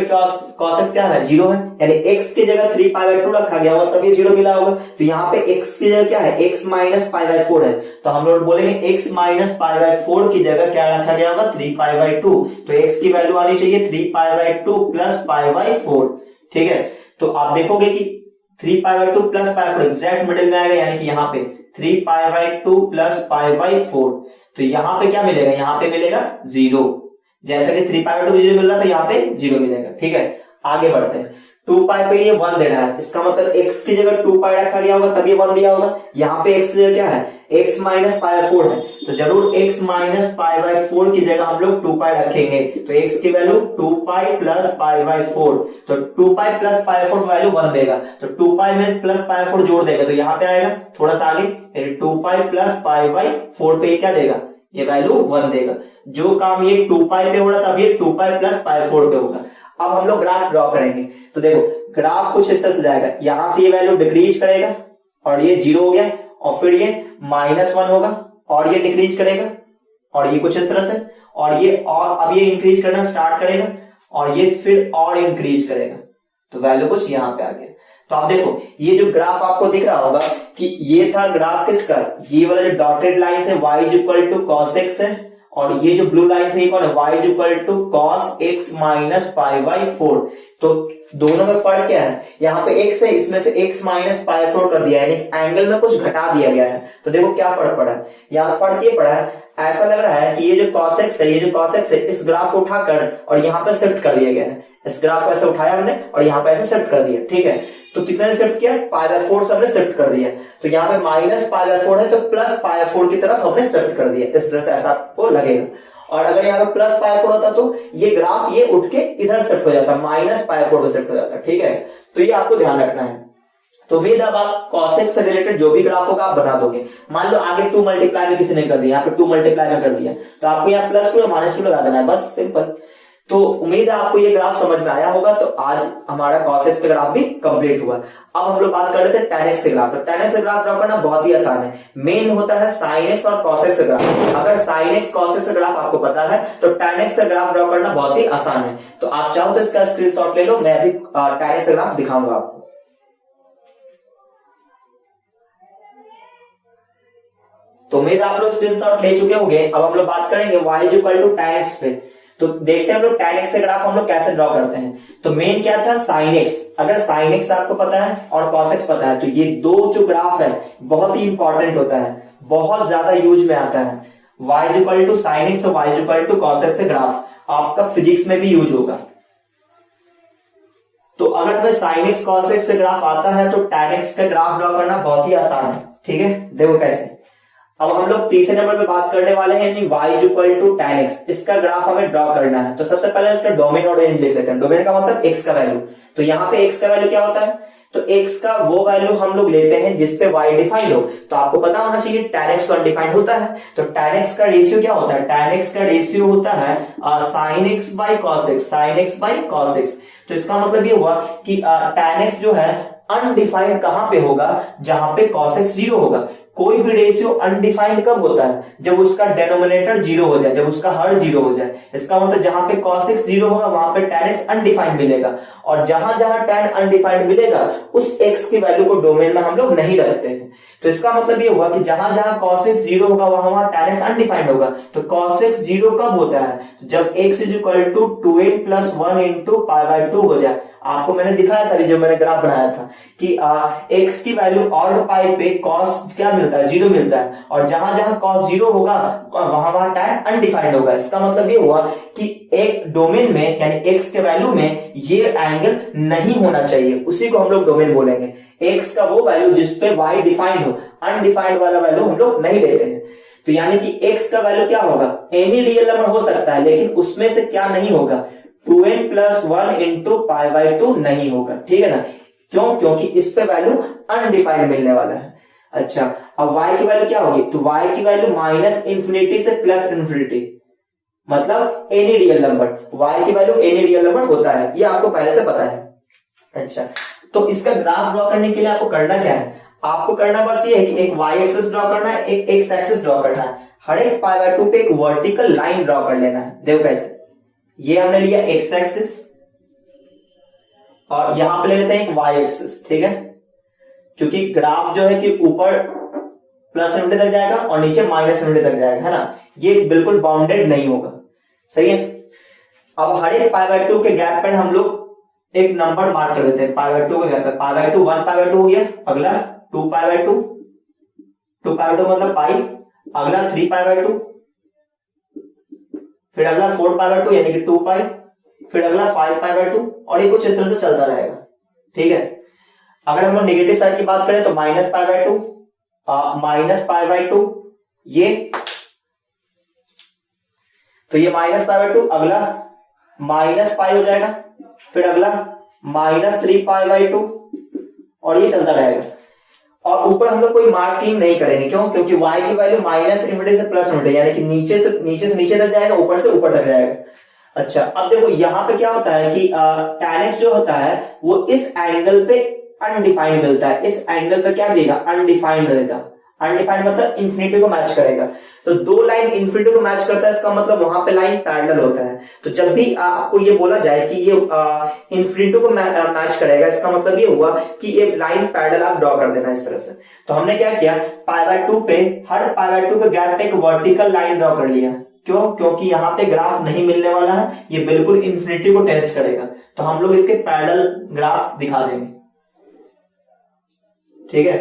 cos x क्या है? 0 है, यानी x की जगह 3π/2 रखा गया होगा, तब ये 0 मिला होगा। तो यहाँ पे x की जगह क्या है? x माइनस पाई/4 है, तो हम लोग बोलेंगे x माइनस पाई/4 की जगह क्या रखा गया होगा? 3π/2। तो x की वैल्यू आनी चाहिए 3π/2 प्लस पाई/4, ठीक है। तो आप देखोगे कि 3π/2 प्लस पाई/4 एग्जैक्ट मिडिल में आएगा, यानी कि यहाँ पे 3π/2 प्लस पाई/4। तो यहाँ पे क्या मिलेगा? यहाँ पे मिलेगा 0। जैसे कि 3π/2 0 मिल रहा था, यहाँ पे 0 मिलेगा, ठीक है। आगे बढ़ते हैं। 2π पे ये 1 देना है, इसका मतलब x की जगह 2π रखा गया होगा, तब ये 1 दिया होगा। यहाँ पे x की जगह क्या है? x माइनस पाई/4 है, तो जरूर x माइनस पाई/4 की जगह हम लोग 2π रखेंगे। तो x की वैल्यू 2π प्लस पाई/4। तो 2π प्लस पाई/4 वैल्यू 1 देगा, तो 2π में प्लस पाई/4 जोड़ देगा, तो यहाँ पे आएगा थोड़ा सा आगे, 2π प्लस पाई/4 पे क्या देगा? ये वैल्यू 1 देगा। जो काम ये 2π पे हो रहा था, अब ये 2π प्लस पाई/4 पे होगा। अब हम लोग ग्राफ ड्रॉ करेंगे, तो देखो ग्राफ कुछ इस तरह से जाएगा, यहां से ये वैल्यू डिक्रीज करेगा और ये 0 हो गया, और फिर ये -1 होगा और ये डिक्रीज करेगा और ये कुछ इस तरह से, और ये और अब ये इंक्रीज करना स्टार्ट करेगा और ये फिर और इंक्रीज करेगा। तो वैल्यू कुछ यहाँ पे आ गया। तो आप देखो ये जो ग्राफ आपको दिख रहा होगा कि ये था ग्राफ किसका? ये वाला जो डॉटेड लाइन है y equal to cos x है, और ये जो ब्लू लाइन है ये कौन है? y equal to cos x minus pi. तो दोनों में फर्क क्या है? यहाँ पे x है, इसमें से x माइनस पाई/4 कर दिया है, यानी एंगल में कुछ घटा दिया गया है। तो देखो क्या फर्क पड़ा है। यहाँ फर्क ये पड़ा है, ऐसा लग रहा है कि ये जो cos x है, ये जो cos x है, इस ग्राफ को उठाकर और यहाँ पे शिफ्ट कर दिया गया है। इस ग्राफ को ऐसे उठाया हमने और यहाँ पे ऐसे शिफ्ट कर दिया, ठीक है। तो कितने शिफ्ट किया? पाई/4 से हमने शिफ्ट कर दिया। तो यहाँ पे माइनस पाई/4 है, तो प्लस पाई/4 की तरफ हमने शिफ्ट कर दिया। इस तरह से ऐसा आपको लगेगा। और अगर यहाँ पे प्लस पाई/4 होता तो ये ग्राफ ये उठ के इधर शिफ्ट हो जाता, माइनस पाई/4 पे शिफ्ट हो जाता, ठीक है। तो ये आपको ध्यान रखना है। तो उम्मीद अब आप cos x से रिलेटेड जो भी ग्राफ होगा आप बना दोगे। मान लो आगे 2 मल्टीप्लाई में किसी ने कर दिया, यहाँ पे 2 मल्टीप्लाई में कर दिया, तो आपको यहाँ +2 या -2 लगा देना है, बस सिंपल। तो उम्मीद है आपको ये ग्राफ समझ में आया होगा। तो आज हमारा cos x का ग्राफ भी कंप्लीट हुआ। अब हम लोग बात कर लेते हैं tan x के ग्राफ। तो tan x का ग्राफ ड्रॉ करना बहुत ही आसान है। मेन होता है sin x और cos x का ग्राफ। अगर sin x cos x का ग्राफ आपको पता है तो tan x का ग्राफ ड्रॉ करना बहुत ही आसान है। तो आप चाहो तो इसका स्क्रीनशॉट ले लो, मैं अभी tan x का ग्राफ दिखाऊंगा आपको। तो उम्मीद आप लोग स्क्रीनशॉट ले चुके होंगे। अब हम लोग बात करेंगे y equal to tan x पे। तो देखते हैं हम लोग tan x से ग्राफ हम लोग कैसे ड्रॉ करते हैं। तो मेन क्या था? sin x। अगर sin x आपको पता है और cos x पता है तो ये दो जो ग्राफ है बहुत ही इंपॉर्टेंट होता है, बहुत ज्यादा यूज में आता है। y equal to sin x और y equal to cos x से ग्राफ आपका फिजिक्स में भी यूज होगा। तो अगर तुम्हें sin x cos x से ग्राफ आता है तो tan x का ग्राफ ड्रॉ करना बहुत ही आसान है, ठीक है। देखो कैसे। अब हम लोग तीसरे नंबर पे बात करने वाले हैं, यानी y equal to tan x। इसका ग्राफ हमें ड्रॉ करना है। तो सबसे पहले इसका डोमेन और रेंज लिख लेते हैं। डोमेन का मतलब x का वैल्यू। तो यहाँ पे x का वैल्यू क्या होता है? तो x का वो वैल्यू हम लोग लेते हैं जिसपे y डिफाइंड हो। तो आपको पता होना चाहिए tan x तो अनडिफाइंड होता है। तो tan x का रेशियो क्या होता है? tan x का रेशियो होता है sin x by cos x, sin x by cos x। तो इसका मतलब ये हुआ कि tan x जो है अनडिफाइंड कहां पे होगा? जहां पे cos x 0 होगा। कोई भी रेशियो अनडिफाइंड कब होता है? जब उसका डेनोमिनेटर 0 हो जाए, जब उसका हर 0 हो जाए। इसका मतलब जहां पे cos x 0 होगा वहां पे tan x अनडिफाइंड मिलेगा, और जहां जहां tan अनडिफाइंड मिलेगा उस x की वैल्यू को डोमेन में हम लोग नहीं रखते हैं। तो इसका मतलब ये हुआ कि जहां जहां cos x 0 होगा वहां tan x अनडिफाइंड होगा। तो cos x 0 कब होता है? जब x is equal to 2n + 1 × π/2 हो जाए। आपको मैंने दिखाया था, जो मैंने ग्राफ बनाया था कि x की वैल्यू ऑड पाई पे cos क्या मिलता है, 0 मिलता है, और जहां जहां cos 0 होगा वहां वहां tan अनडिफाइंड होगा। इसका मतलब ये हुआ कि एक डोमेन में यानी x के वैल्यू में ये एंगल नहीं होना चाहिए, उसी को हम लोग डोमेन बोलेंगे। x का वो वैल्यू जिसपे y डिफाइंड हो, अनडिफाइंड वाला वैल्यू हम लोग नहीं लेते हैं। तो यानी कि x का वैल्यू क्या होगा, एनी रियल नंबर हो सकता है, लेकिन उसमें से क्या नहीं होगा, 2n + 1 × π/2 नहीं होगा, ठीक है ना। क्यों? क्योंकि इस पे वैल्यू अनडिफाइंड मिलने वाला है। अच्छा, अब y की वैल्यू क्या होगी, तो y की वैल्यू -∞ से +∞, मतलब एनी रियल नंबर, y की वैल्यू एनी रियल नंबर होता है, ये आपको पहले से पता है। अच्छा, तो इसका ग्राफ ड्रॉ करने के लिए आपको करना क्या है, आपको करना बस ये है कि एक y एक्सिस ड्रॉ करना है, एक x एक्सिस ड्रॉ करना है, हर एक π/2 पे एक वर्टिकल लाइन ड्रॉ कर लेना है। देखो कैसे, ये हमने लिया x एक्सिस और यहां पे ले लेते हैं एक y एक्सिस, ठीक है, क्योंकि ग्राफ जो है कि ऊपर +∞ तक जाएगा और नीचे -∞ तक जाएगा, है ना, ये बिल्कुल बाउंडेड नहीं होगा, सही है। अब हर एक π/2 के गैप पर हम लोग एक नंबर मार्क कर देते हैं, π/2 के गैप पे, π/2 1 π/2 हो गया, अगला 2 π/2, 2 π/2 मतलब पाई, अगला 3 π/2, फिर अगला 4 π/2 यानी कि 2 पाई, फिर अगला 5 π/2, और ये कुछ इस तरह से चलता रहेगा, ठीक है। अगर हम लोग नेगेटिव साइड की बात करें तो -π/2, -π/2, ये तो ये -π/2, अगला -π हो जाएगा, फिर अगला -3 π/2, और ये चलता रहेगा। और ऊपर हम लोग कोई मार्किंग नहीं करेंगे, क्यों? क्योंकि y की वैल्यू -∞ से +∞, यानी कि नीचे से नीचे तक जाएगा, ऊपर से ऊपर तक जाएगा। अच्छा, अब देखो यहाँ पे क्या होता है कि tan x जो होता है वो इस एंगल पे अनडिफाइंड मिलता है, इस एंगल पे क्या देगा, अनडिफाइंड देगा। अनडिफाइंड मतलब इंफिनिटी को मैच करेगा, तो दो लाइन इंफिनिटी को मैच करता है, इसका मतलब वहां पे लाइन पैरेलल होता है। तो जब भी आपको ये बोला जाए कि ये इंफिनिटी को मैच करेगा, इसका मतलब ये हुआ कि ये लाइन पैरेलल आप ड्रॉ कर देना इस तरह से। तो हमने क्या किया, π/2 पे हर π/2 के गैप पे एक वर्टिकल लाइन ड्रॉ कर लिया। क्यों? क्योंकि यहाँ पे ग्राफ नहीं मिलने वाला है, ये बिल्कुल इंफिनिटी को टेस्ट करेगा, तो हम लोग इसके पैरेलल ग्राफ दिखा देंगे, ठीक है।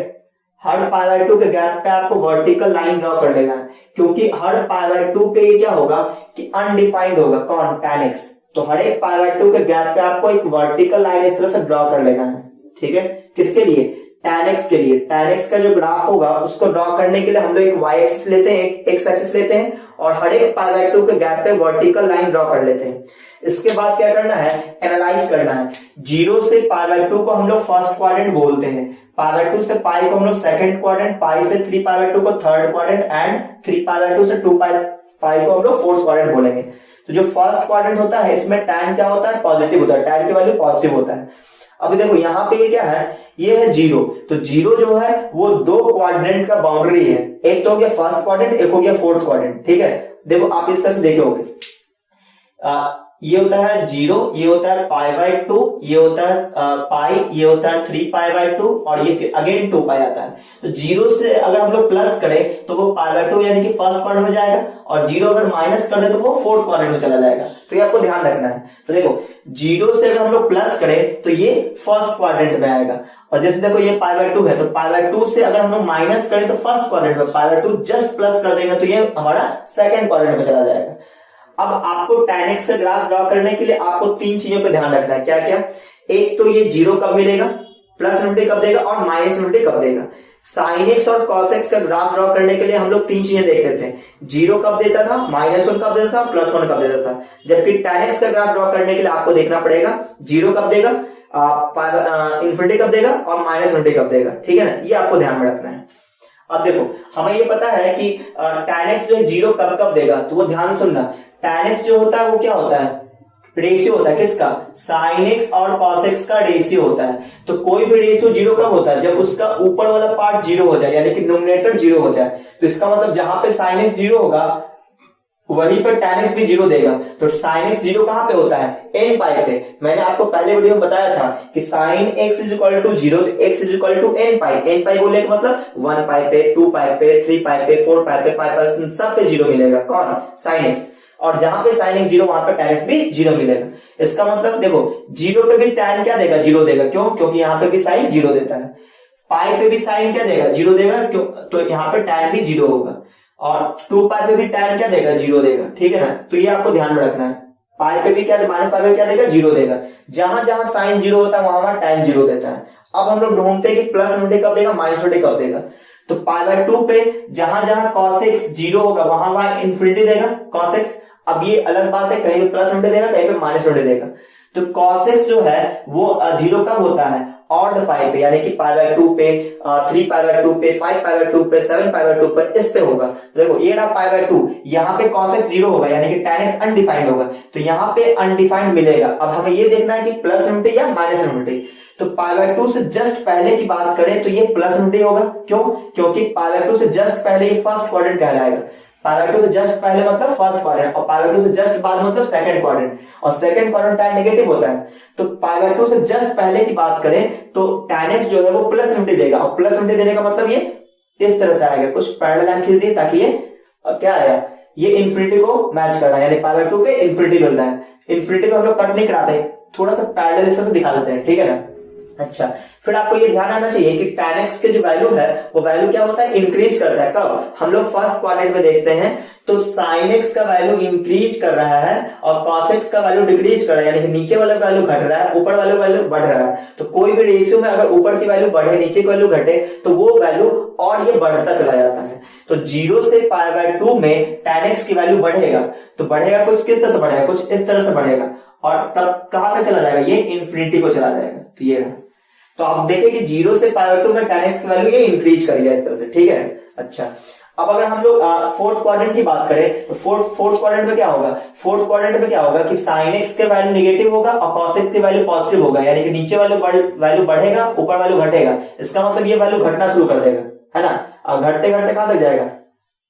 हर π/2 के गैप पे आपको वर्टिकल लाइन ड्रॉ कर लेना है, क्योंकि हर π/2 पे ये क्या होगा कि अनडिफाइंड होगा, कौन, tan x। तो हर एक π/2 के गैप पे आपको एक वर्टिकल लाइन इस तरह से ड्रॉ कर लेना है, ठीक है। किसके लिए, tan x के लिए। tan x का जो ग्राफ होगा उसको ड्रॉ करने के लिए हम लोग एक y एक्सिस लेते हैं, एक x एक्सिस लेते हैं, और हर एक π/2 के गैप पे वर्टिकल लाइन ड्रॉ कर लेते हैं। इसके बाद क्या करना है, एनालाइज करना है। 0 से π/2 को हम लोग फर्स्ट क्वाड्रेंट बोलते हैं, π/2 से पाई को हम लोग सेकंड क्वाड्रेंट, पाई से 3 π/2 को थर्ड क्वाड्रेंट, एंड 3 π/2 से 2 पाई को हम लोग फोर्थ क्वाड्रेंट बोलेंगे। तो जो फर्स्ट क्वाड्रेंट होता है इसमें tan क्या होता है, पॉजिटिव होता है, tan की वैल्यू पॉजिटिव होता है। अब देखो यहाँ पे ये क्या है, ये है 0, तो 0 जो है वो दो क्वाड्रेंट का बाउंड्री है, एक तो हो गया फर्स्ट क्वाड्रेंट, एक हो गया फोर्थ क्वाड्रेंट, ठीक है। देखो आप इस तरह से देखे होगे, ये होता है 0, ये होता है π/2, ये होता है पाई, ये होता है 3 π/2, और ये फिर अगेन 2 पाई आता है। तो 0 से अगर हम लोग प्लस करें तो वो π/2 यानी कि फर्स्ट क्वाड्रेंट में जाएगा, और 0 अगर माइनस कर दे तो वो फोर्थ क्वाड्रेंट में चला जाएगा। तो ये आपको ध्यान रखना है। तो देखो 0 से अगर हम लोग प्लस करें तो ये फर्स्ट क्वाड्रेंट में आएगा, और जैसे देखो ये π/2 है, तो π/2 से अगर हम लोग माइनस करें तो फर्स्ट क्वाड्रेंट में, π/2 जस्ट प्लस कर देंगे तो ये हमारा सेकंड क्वाड्रेंट में चला जाएगा। अब आपको tan x से ग्राफ ड्रॉ करने के लिए आपको तीन चीजों पे ध्यान रखना है। क्या क्या, एक तो ये 0 कब मिलेगा, +∞ कब देगा, और -∞ कब देगा। sin x और cos x का ग्राफ ड्रॉ करने के लिए हम लोग तीन चीजें देखते थे, 0 कब देता था, -1 कब देता था, +1 कब देता था। जबकि tan x का ग्राफ ड्रॉ करने के लिए आपको देखना पड़ेगा 0 कब देगा, इंफिनिटी कब देगा, और -∞ कब देगा, ठीक है ना, ये आपको ध्यान में रखना है। अब देखो हमें ये पता है कि tan x जो है 0 कब कब देगा, तो वो ध्यान सुनना, tan x जो होता है वो क्या होता है, रेशियो होता है, किसका, sin x और cos x का रेशियो होता है। तो कोई भी रेशियो 0 कब होता है, जब उसका ऊपर वाला पार्ट 0 हो जाए, यानी कि न्यूमरेटर 0 हो जाए। तो इसका मतलब जहां पे sin x 0 होगा वहीं पर tan x भी 0 देगा। तो sin x 0 कहां पे होता है, n पाई पे। मैंने आपको पहले वीडियो में बताया था कि sin x = 0, तो x = n पाई। n पाई बोले का मतलब 1 पाई पे, 2 पाई पे, 3 पाई पे, 4 पाई पे, 5 पाई, सब पे 0 मिलेगा, कौन, sin x। और जहां पे साइन एक्स जीरो वहां पे tan एक्स भी जीरो मिलेगा। इसका मतलब देखो जीरो पे भी tan क्या देगा, जीरो देगा। क्यों? क्योंकि यहाँ पे भी साइन जीरो देता है। पाई पे भी साइन क्या देगा, जीरो देगा। क्यों? तो यहाँ पे tan भी जीरो होगा। और 2 पाई पे भी tan क्या देगा, जीरो देगा। ठीक है ना? तो ये आपको ध्यान में रखना है। पाई पे भी क्या, माइनस पाई पे क्या देगा, जीरो देगा। जहां जहां साइन जीरो होता है वहां वहां tan जीरो देता है। अब हम लोग ढूंढते हैं कि प्लस इनफिनिटी कब देगा, माइनस इनफिनिटी कब देगा। तो पाई बाय 2 पे जहां जहां cos x जीरो होगा वहां वहां इनफिनिटी देगा cos x। अब ये अलग बात है, कहीं पे प्लस इनफिनिटी देगा, कहीं पे माइनस इनफिनिटी देगा। तो cos x जो है वो जीरो कब होता है, ऑड पाई पे, यानी कि पाई बाय 2 पे, 3 पाई बाय 2 पे, 5 पाई बाय 2 पे, 7 पाई बाय 2 पे, इस पे होगा। तो देखो ये रहा पाई बाय 2, यहाँ पे cos x जीरो होगा यानी कि tan x अनडिफाइंड होगा। तो यहाँ पे अनडिफाइंड मिलेगा। अब हमें ये देखना है कि प्लस इनफिनिटी या माइनस इनफिनिटी। तो पाई बाय 2 से जस्ट पहले की बात करें तो ये प्लस इनफिनिटी होगा। क्यों? क्योंकि पाई बाय 2 से जस्ट पहले ये फर्स्ट क्वाड्रेंट कहलाएगा। पाई बाय 2 से जस्ट पहले मतलब फर्स्ट क्वाड्रेंट, और पाई बाय 2 से जस्ट बाद मतलब सेकंड क्वाड्रेंट, और सेकंड क्वाड्रेंट tan नेगेटिव होता है। तो पाई बाय 2 से जस्ट पहले की बात करें तो tan x जो है वो प्लस इनफिनिटी देगा। और प्लस इनफिनिटी देने का मतलब ये इस तरह से आएगा, कुछ पैरेलल लाइन खींच दी ताकि ये क्या आया, ये इनफिनिटी को मैच कर रहा है, यानी पाई बाय 2 पे इनफिनिटी मिल रहा है। इनफिनिटी को हम लोग कट नहीं कराते, थोड़ा सा पैरेलल से दिखा देते हैं। ठीक है ना? अच्छा, फिर आपको ये ध्यान आना चाहिए कि tan x के जो वैल्यू है वो वैल्यू क्या होता है, इंक्रीज करता है। कब? हम लोग फर्स्ट क्वाड्रेंट में देखते हैं तो sin x का वैल्यू इंक्रीज कर रहा है और cos x का वैल्यू डिक्रीज कर रहा है, यानी कि नीचे वाला वैल्यू घट रहा है, ऊपर वाला वैल्यू बढ़ रहा है। तो कोई भी रेशियो में अगर ऊपर की वैल्यू बढ़े नीचे की वैल्यू घटे तो वो वैल्यू और ये बढ़ता चला जाता है। तो 0 से पाई बाय 2 में tan x की वैल्यू बढ़ेगा। तो बढ़ेगा कुछ किस तरह से बढ़ेगा, कुछ इस तरह से बढ़ेगा, और तब कहां तक चला जाएगा, ये इन्फिनिटी को चला जाएगा। तो ये रहा। तो आप देखें कि 0 से पाई बाय 2 में tan x की वैल्यू ये इंक्रीज करेगा इस तरह से। ठीक है? अच्छा, अब अगर हम लोग फोर्थ क्वाड्रेंट की बात करें तो फोर्थ क्वाड्रेंट में क्या होगा, फोर्थ क्वाड्रेंट में क्या होगा कि sin x के वैल्यू नेगेटिव होगा और cos x के वैल्यू पॉजिटिव होगा, यानी कि नीचे वैल्यू बढ़ेगा, ऊपर वैल्यू घटेगा। इसका मतलब ये वैल्यू घटना शुरू कर देगा, है ना? और घटते घटते कहां तक जाएगा,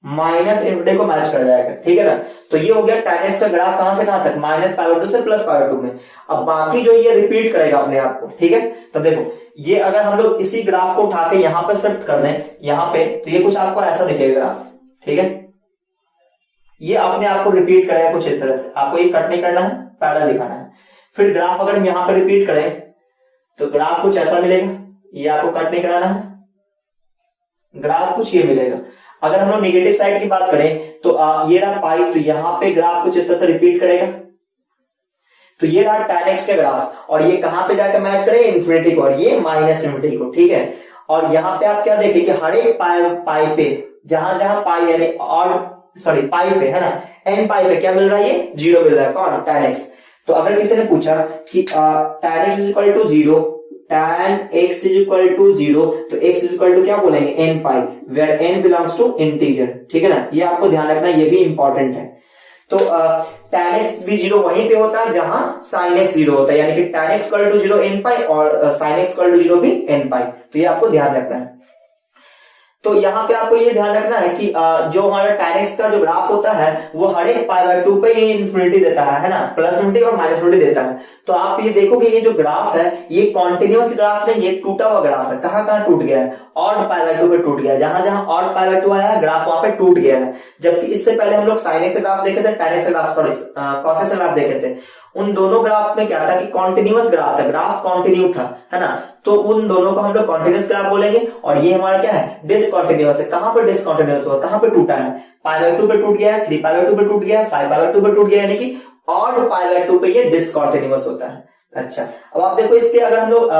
माइनस इनफिनिटी को मैच कर जाएगा। ठीक है ना? तो ये हो गया tan x का ग्राफ कहां से कहां तक, माइनस पाई बाय 2 से प्लस पाई बाय 2 में। अब बाकी जो ये रिपीट करेगा अपने आप को। ठीक है? तो देखो ये अगर हम लोग इसी ग्राफ को उठा के यहां पर शिफ्ट कर दें यहां पे, तो ये कुछ आपको ऐसा दिखेगा ग्राफ। ठीक है? ये अपने आप को रिपीट करेगा कुछ इस तरह से। आपको ये कट नहीं करना है, पैरेलल दिखाना है। फिर ग्राफ अगर हम यहां पर रिपीट करें तो ग्राफ कुछ ऐसा मिलेगा, ये आपको कट नहीं कराना है, ग्राफ कुछ ये मिलेगा। अगर हम लोग नेगेटिव साइड की बात करें तो ये रहा पाई, तो यहां पे ग्राफ कुछ इस तरह से रिपीट करेगा। तो ये रहा tan x का ग्राफ, और ये कहां पे जाकर मैच करेगा, इन्फिनिटी को, और ये माइनस इन्फिनिटी को। ठीक है? और यहां पे आप क्या देखिए कि हर एक पाई पे जहां जहां पाई यानी और सॉरी पाई पे, है ना, n पाई पे क्या मिल रहा है, ये जीरो मिल रहा है। कौन? tan x। तो अगर किसी ने पूछा कि tan x is equal to zero, tan x is equal to zero, तो x इज इक्वल टू क्या बोलेंगे, n pi, where n belongs to integer. ठीक है ना? ये आपको ध्यान रखना, ये भी इंपॉर्टेंट है। तो tan x भी जीरो वहीं पे होता है जहां sin x जीरो होता है, यानी कि tan x equal to zero n pi और sin x equal to zero भी n पाई। तो ये आपको ध्यान रखना है। तो यहाँ पे आपको ये ध्यान रखना है कि जो हमारा tan x का जो ग्राफ होता है वो हर एक पाई बाय 2 पे ये इन्फिनिटी देता है ना, प्लस इन्फिनिटी और माइनस इन्फिनिटी देता है। तो आप ये देखो कि ये जो ग्राफ है ये कॉन्टिन्यूअस ग्राफ नहीं, ये टूटा हुआ ग्राफ है। कहां कहां टूट गया है, ऑड पाई बाय 2 पे टूट गया है। जहां जहां ऑड पाई बाय 2 आया है ग्राफ वहां पे टूट गया है। जबकि इससे पहले हम लोग sin x का ग्राफ देखे थे, tan x का ग्राफ सॉरी cos x का ग्राफ देखे थे। उन दोनों ग्राफ में क्या था कि कॉन्टिन्यूअस ग्राफ था, ग्राफ कॉन्टिन्यू था, है ना? तो उन दोनों को हम लोग कॉन्टिन्यूअस ग्राफ बोलेंगे। और ये हमारा क्या है, डिसकॉन्टिन्यूअस है। कहां पर डिसकॉन्टिन्यूअस हुआ, कहां पर टूटा है, पाई बाय 2 पे टूट गया है, 3 पाई बाय 2 पे टूट गया है, 5 पाई बाय 2 पे टूट गया है, यानी कि ऑड पाई बाय 2 पे ये डिसकॉन्टिन्यूअस होता है। अच्छा, अब आप देखो इसके अगर हम लोग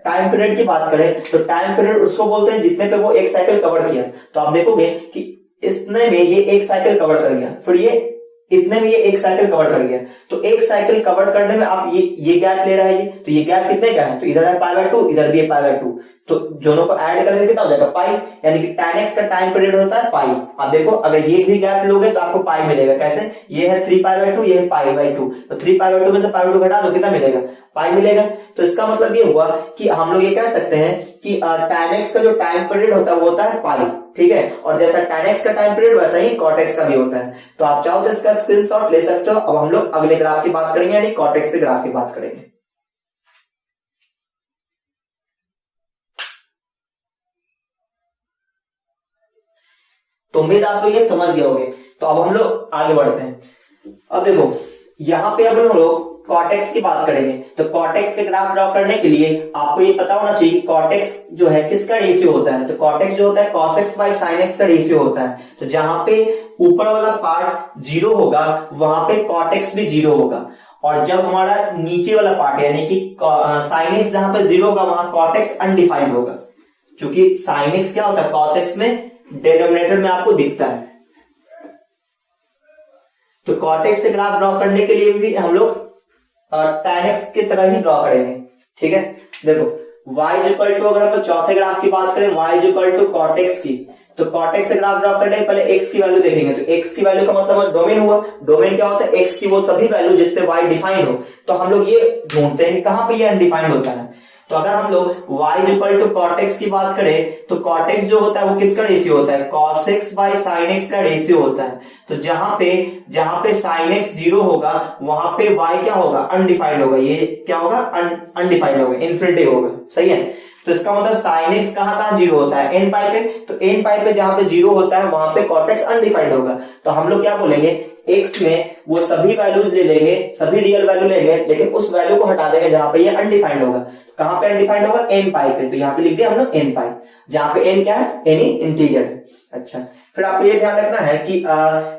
टाइम पीरियड की बात करें तो टाइम पीरियड उसको बोलते हैं जितने पे वो एक साइकिल कवर किया। तो आप देखोगे कि इतने में ये एक साइकिल कवर कर गया, फिर ये इतने में ये एक साइकिल कवर कर गया। तो एक साइकिल कवर करने में आप ये गैप ले रहा है, ये तो ये गैप कितने का है, तो इधर है पाई बाय 2, इधर भी है पाई बाय 2, तो दोनों को ऐड कर देंगे कितना हो जाएगा, पाई। यानी कि tan x का टाइम पीरियड होता है पाई। आप देखो अगर ये भी गैप लोगे तो आपको पाई मिलेगा। कैसे, ये है 3 पाई बाय 2, ये है पाई बाय 2, तो 3 पाई बाय 2 में से पाई बाय 2 घटा दो कितना मिलेगा, पाई मिलेगा। तो इसका मतलब ये हुआ कि हम लोग ये कह सकते हैं कि tan x का जो टाइम पीरियड होता है वो होता है पाई। ठीक है? और जैसा tan x का टाइम पीरियड वैसा ही cot x का भी होता है। तो आप चाहो तो इसका स्क्रीनशॉट ले सकते हो। अब हम लोग अगले ग्राफ की बात करेंगे, यानी cot x से ग्राफ की बात करेंगे। तो उम्मीद आप लोग ये समझ गए होंगे। तो अब हम लोग आगे बढ़ते हैं। अब देखो यहाँ पे अब हम लोग कॉटेक्स की बात करेंगे, तो कॉटेक्स के ग्राफ ड्रॉ करने के लिए आपको ये पता होना चाहिए कि कॉटेक्स जो है किसका रेशियो होता है। तो कॉटेक्स जो होता है cos x by sin x का रेशियो होता है। तो जहां पे ऊपर वाला पार्ट जीरो होगा वहां पे कॉटेक्स भी जीरो होगा, और जब हमारा नीचे वाला पार्ट यानी कि sin x जहां पे जीरो होगा वहां कॉटेक्स अनडिफाइंड होगा, क्योंकि sin x क्या होता है cos x में डिनोमिनेटर में आपको दिखता है। तो कॉटेक्स से ग्राफ ड्रॉ करने के लिए भी हम लोग tan x की तरह ही ड्रॉ करेंगे। ठीक है, देखो y इक्वल टू, अगर हम चौथे ग्राफ की बात करें y equal to cot x की, तो cot x से ग्राफ ड्रॉ करने के पहले x की वैल्यू देखेंगे। तो x की वैल्यू का मतलब डोमेन हुआ। डोमेन क्या होता है? x की वो सभी वैल्यू जिसपे y डिफाइंड हो। तो हम लोग ये ढूंढते हैं कि कहां पे ये अनडिफाइंड होता है। तो अगर हम लोग y equal to cot x की बात करें तो cot x जो होता है वो किसका रेशियो होता है? cos x by sin x का रेशियो होता है। तो जहां पे sin x जीरो होगा वहां पे y क्या होगा? अनडिफाइंड होगा। ये क्या होगा? अनडिफाइंड होगा, इन्फिनिटी होगा। सही है, तो इसका मतलब sin x कहां जीरो होता है? n पाई पे। तो n पाई पे जहां पे जीरो होता है वहां पे cot x अनडिफाइंड होगा। तो हम लोग क्या बोलेंगे? x में वो सभी वैल्यूज ले लेंगे, सभी रियल वैल्यू लेंगे, लेकिन उस वैल्यू को हटा देंगे जहां पे ये अनडिफाइंड होगा। कहां पे अनडिफाइंड होगा? n पाई पे। तो यहाँ पे लिख दिया हम लोग n पाई, जहां पे n क्या है? एनी इंटीजर है। अच्छा, फिर आपको ये ध्यान रखना है कि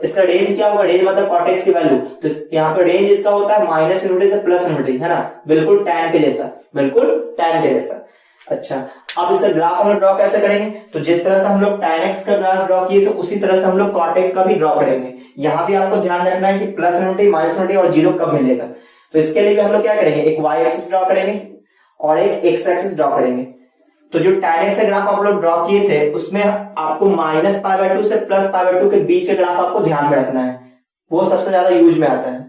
इसका रेंज क्या होगा? रेंज मतलब cot x की वैल्यू। तो यहाँ पे रेंज इसका होता है माइनस इन्फिनिटी से प्लस इन्फिनिटी, है ना? बिल्कुल tan के जैसा, बिल्कुल tan के जैसा। अच्छा, अब इसका ग्राफ हम लोग ड्रॉ कैसे करेंगे? तो जिस तरह से हम लोग tan x का ग्राफ ड्रॉ किए तो उसी तरह से हम लोग cot x का भी ड्रॉ करेंगे। यहाँ भी आपको ध्यान रखना है कि प्लस इन्फिनिटी, माइनस इन्फिनिटी और जीरो कब मिलेगा। तो इसके लिए भी हम लोग क्या करेंगे? एक y एक्सिस ड्रॉ करेंगे और एक x एक्सिस ड्रॉ करेंगे। तो जो tan x का ग्राफ आप लोग ड्रॉ किए थे उसमें आपको माइनस पाई बाय 2 से प्लस पाई बाय 2 के बीच का ग्राफ आपको ध्यान में रखना है, वो सबसे ज्यादा यूज में आता है।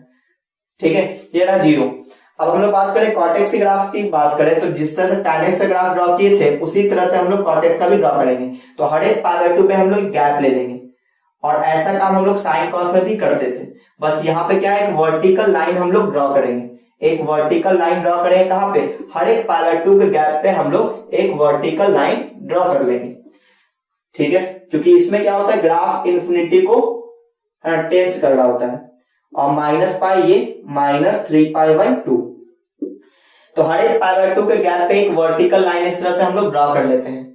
ठीक है, ये रहा जीरो। अब हम लोग बात करें cot x के ग्राफ की बात करें तो जिस तरह से tan x का ग्राफ ड्रॉ किए थे उसी तरह से हम लोग cot x का भी ड्रॉ करेंगे। तो हर एक पाई बाय 2 पे हम लोग गैप ले लेंगे, और ऐसा काम हम लोग साइन कॉस में भी करते थे। बस यहाँ पे क्या है? एक वर्टिकल लाइन हम लोग ड्रॉ करेंगे, एक वर्टिकल लाइन ड्रॉ करेंगे। कहां पे? हर एक पाई बाय 2 के गैप पे हम लोग एक वर्टिकल लाइन ड्रॉ कर लेंगे। ठीक है, क्योंकि इसमें क्या होता है? ग्राफ इन्फिनिटी को टेंस कर रहा होता है, और माइनस पाई ये माइनस 3 पाई बाय 2। तो हर एक पाई बाय 2 के गैप पे एक वर्टिकल लाइन इस तरह से हम लोग ड्रॉ कर लेते हैं।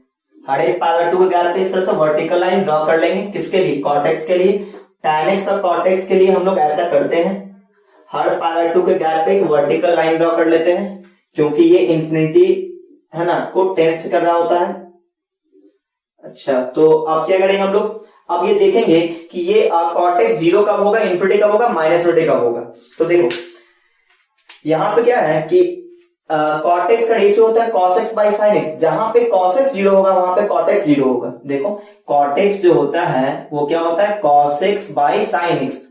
हर एक पाई बाय 2 के गैप पे इस तरह से वर्टिकल लाइन ड्रॉ कर लेंगे। किसके लिए? cot x के लिए। tan x और cot x के लिए हम लोग ऐसा करते हैं, हर पाई बाय 2 के गैप पे एक वर्टिकल लाइन ड्रॉ कर लेते हैं, क्योंकि ये इंफिनिटी है ना को टेस्ट कर रहा होता है। अच्छा, तो अब क्या करेंगे हम लोग? अब ये देखेंगे कि ये cot x जीरो कब होगा, इन्फिनिटी कब होगा, माइनस इन्फिनिटी कब होगा। तो देखो यहां पे क्या है कि cot x का रेशियो होता है cos x by sin x। जहां पे cos x जीरो होगा वहां पे cot x जीरो होगा। देखो cot x जो होता है वो क्या होता है? cos x by sin x।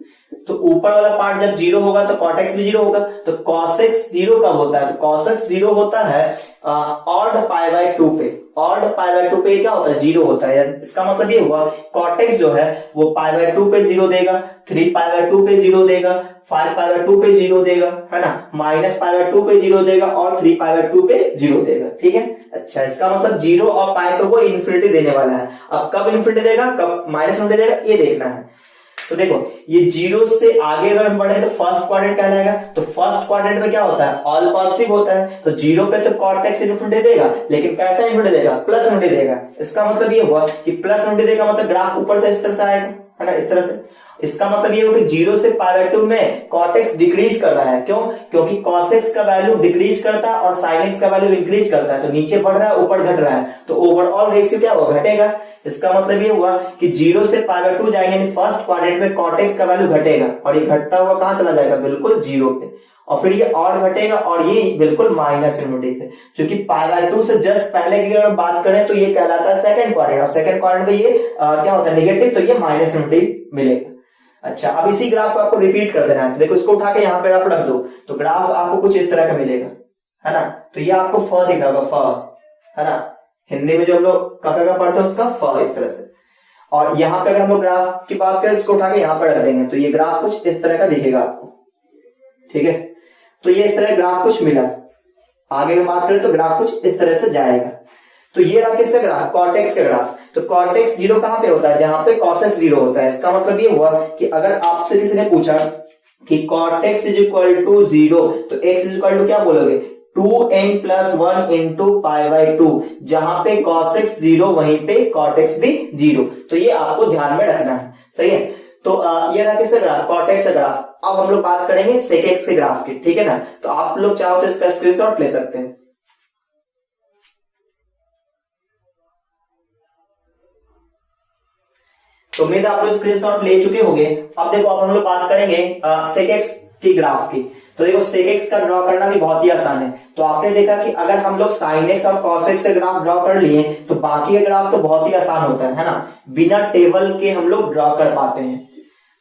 तो ऊपर वाला पार्ट जब जीरो होगा तो cot x भी जीरो होगा। तो cos x जीरो कब होता है? तो cos x जीरो होता है ऑड पाई बाय 2 पे। ऑड पाई बाय 2 पे क्या होता है? जीरो होता है। इसका मतलब ये हुआ cot x जो है वो पाई बाय 2 पे जीरो देगा, 3 पाई बाय 2 पे जीरो देगा, 5 पाई बाय 2 पे जीरो देगा, है ना? माइनस पाई बाय 2 पे जीरो देगा और 3 पाई बाय 2 पे जीरो देगा। ठीक है, अच्छा, इसका मतलब जीरो और पाई पे वो इन्फिनिटी देने वाला है। अब कब इन्फिनिटी देगा, कब माइनस इन्फिनिटी देगा, ये देखना है। तो देखो ये जीरो से आगे अगर हम बढ़े तो फर्स्ट क्वाड्रेंट कहलाएगा। तो फर्स्ट क्वाड्रेंट में क्या होता है? ऑल पॉजिटिव होता है। तो जीरो पे तो cot x इन्फिनिटी देगा, लेकिन कैसा इन्फिनिटी देगा? प्लस इन्फिनिटी देगा। इसका मतलब ये हुआ कि प्लस इन्फिनिटी देगा, मतलब ग्राफ ऊपर से इस तरह से आएगा, है ना? इस तरह से। इसका मतलब ये हुआ कि जीरो से पाई बाय 2 में cot x डिक्रीज कर रहा है। क्यों? क्योंकि cos x का वैल्यू डिक्रीज करता है और sin x का वैल्यू इंक्रीज करता है। तो नीचे बढ़ रहा है, ऊपर घट रहा है, तो ओवरऑल रेशियो क्या होगा? घटेगा। इसका मतलब ये हुआ कि जीरो से पाई बाय 2 जाएंगे, यानी फर्स्ट क्वाड्रेंट में cot x का वैल्यू घटेगा, और ये घटता हुआ कहां चला जाएगा? बिल्कुल जीरो पे। और फिर ये और घटेगा और ये बिल्कुल माइनस इन्फिनिटी पे। क्योंकि पाई बाय 2 से जस्ट पहले की अगर बात करें तो ये कहलाता है सेकंड क्वाड्रेंट, और सेकंड क्वाड्रेंट में ये क्या होता है? नेगेटिव, तो ये माइनस इन्फिनिटी मिलेगा। अच्छा, अब इसी ग्राफ को आपको रिपीट कर देना है। तो देखो इसको उठा के यहाँ पे आप रख दो तो ग्राफ आपको कुछ इस तरह का मिलेगा, है ना? तो ये आपको फ दिख रहा होगा, फ, है ना? हिंदी में जो हम लोग कका का पढ़ते हैं उसका फ, इस तरह से। और यहाँ पे अगर हम लोग ग्राफ की बात करें इसको उठा के यहाँ पे रख देंगे तो ये ग्राफ कुछ इस तरह का दिखेगा आपको। ठीक है, तो ये इस तरह ग्राफ कुछ मिला। आगे में बात करें तो ग्राफ कुछ इस तरह से जाएगा। तो ये रहा किसका ग्राफ? cot x का ग्राफ। तो cot x जीरो कहां पे होता है? जहां पे cos x जीरो होता है। इसका मतलब ये हुआ कि अगर आपसे किसी ने पूछा कि cot x is equal to 0, तो x इज इक्वल टू क्या बोलोगे 2n+1 इंटू पाई बाई 2, जहां पे cos x 0 वहीं पे cot x भी 0, तो ये आपको ध्यान में रखना है। सही है, तो ये रहा किसका ग्राफ, cot x का ग्राफ। अब हम लोग बात करेंगे sec x के ग्राफ की, ठीक है ना। तो आप लोग चाहो तो इसका स्क्रीनशॉट ले सकते हैं। तो उम्मीद आप लोग स्क्रीनशॉट ले चुके होंगे। अब देखो, अब हम लोग बात करेंगे sec x की ग्राफ की। तो देखो sec x का ड्रॉ करना भी बहुत ही आसान है। तो आपने देखा कि अगर हम लोग sin x और cos x का ग्राफ ड्रॉ कर लिए तो बाकी का ग्राफ तो बहुत ही आसान होता है ना, बिना टेबल के हम लोग ड्रॉ कर पाते हैं।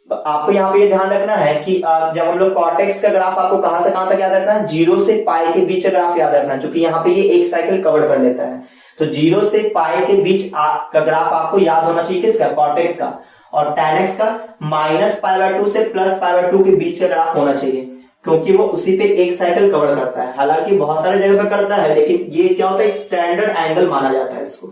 आपको यहाँ पे ये ध्यान रखना है कि जब हम लोग cot x का ग्राफ, आपको कहां से कहां तक याद रखना है, 0 से पाई के बीच का ग्राफ याद रखना है, क्योंकि यहाँ पे ये एक साइकिल कवर कर लेता है। तो 0 से पाई के बीच का ग्राफ आपको याद होना चाहिए किसका, cot x का। और tan x का -π/2 से +π/2 के बीच का ग्राफ होना चाहिए, क्योंकि वो उसी पे एक साइकिल कवर करता है। हालांकि बहुत सारे जगह पे करता है, लेकिन ये क्या होता है, एक स्टैंडर्ड एंगल माना जाता है इसको।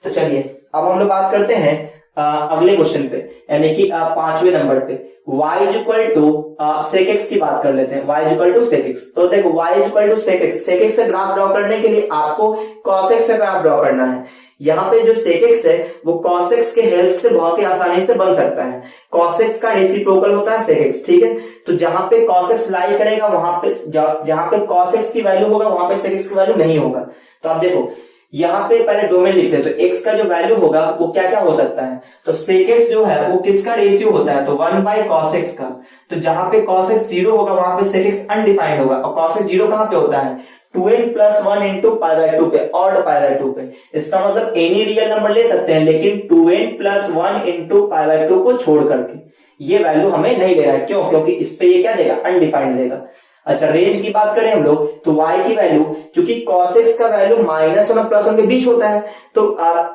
तो चलिए अब हम लोग बात करते हैं अगले क्वेश्चन पे, यानी कि 5वें नंबर पे y is equal to sec x की बात कर लेते हैं। y is equal to sec x, तो देखो y is equal to sec x, sec x से ग्राफ ड्रॉ करने के लिए आपको cos x से ग्राफ ड्रॉ करना है। यहाँ पे जो sec x है वो cos x के हेल्प से बहुत ही आसानी से बन सकता है। cos x का रेसिप्रोकल होता है sec x, ठीक है। तो जहां पे cos x लाई करेगा, वहां पे जहां पे cos x की वैल्यू होगा वहां पे sec x की वैल्यू नहीं होगा। तो आप देखो यहाँ पे पहले डोमेन लिखते हैं, तो x का जो वैल्यू होगा वो क्या क्या हो सकता है। तो sec x जो है वो किसका रेशियो होता है, तो 1/cos x का। तो जहां पे cos x 0 होगा वहां पे sec x अनडिफाइंड होगा। और cos x 0 कहां पे होता है, 2n+1 इंटू π/2 पे, ऑड π/2 पे। इसका मतलब एनी रियल नंबर ले सकते हैं, लेकिन 2n+1 इंटू π/2 को छोड़ करके ये वैल्यू हमें नहीं लेना है। क्यों, क्योंकि इस पे ये क्या देगा, अनडिफाइंड देगा। अच्छा, रेंज की बात करें हम लोग, तो y की वैल्यू, क्योंकि cos x का वैल्यू -1 और +1 के बीच होता है, तो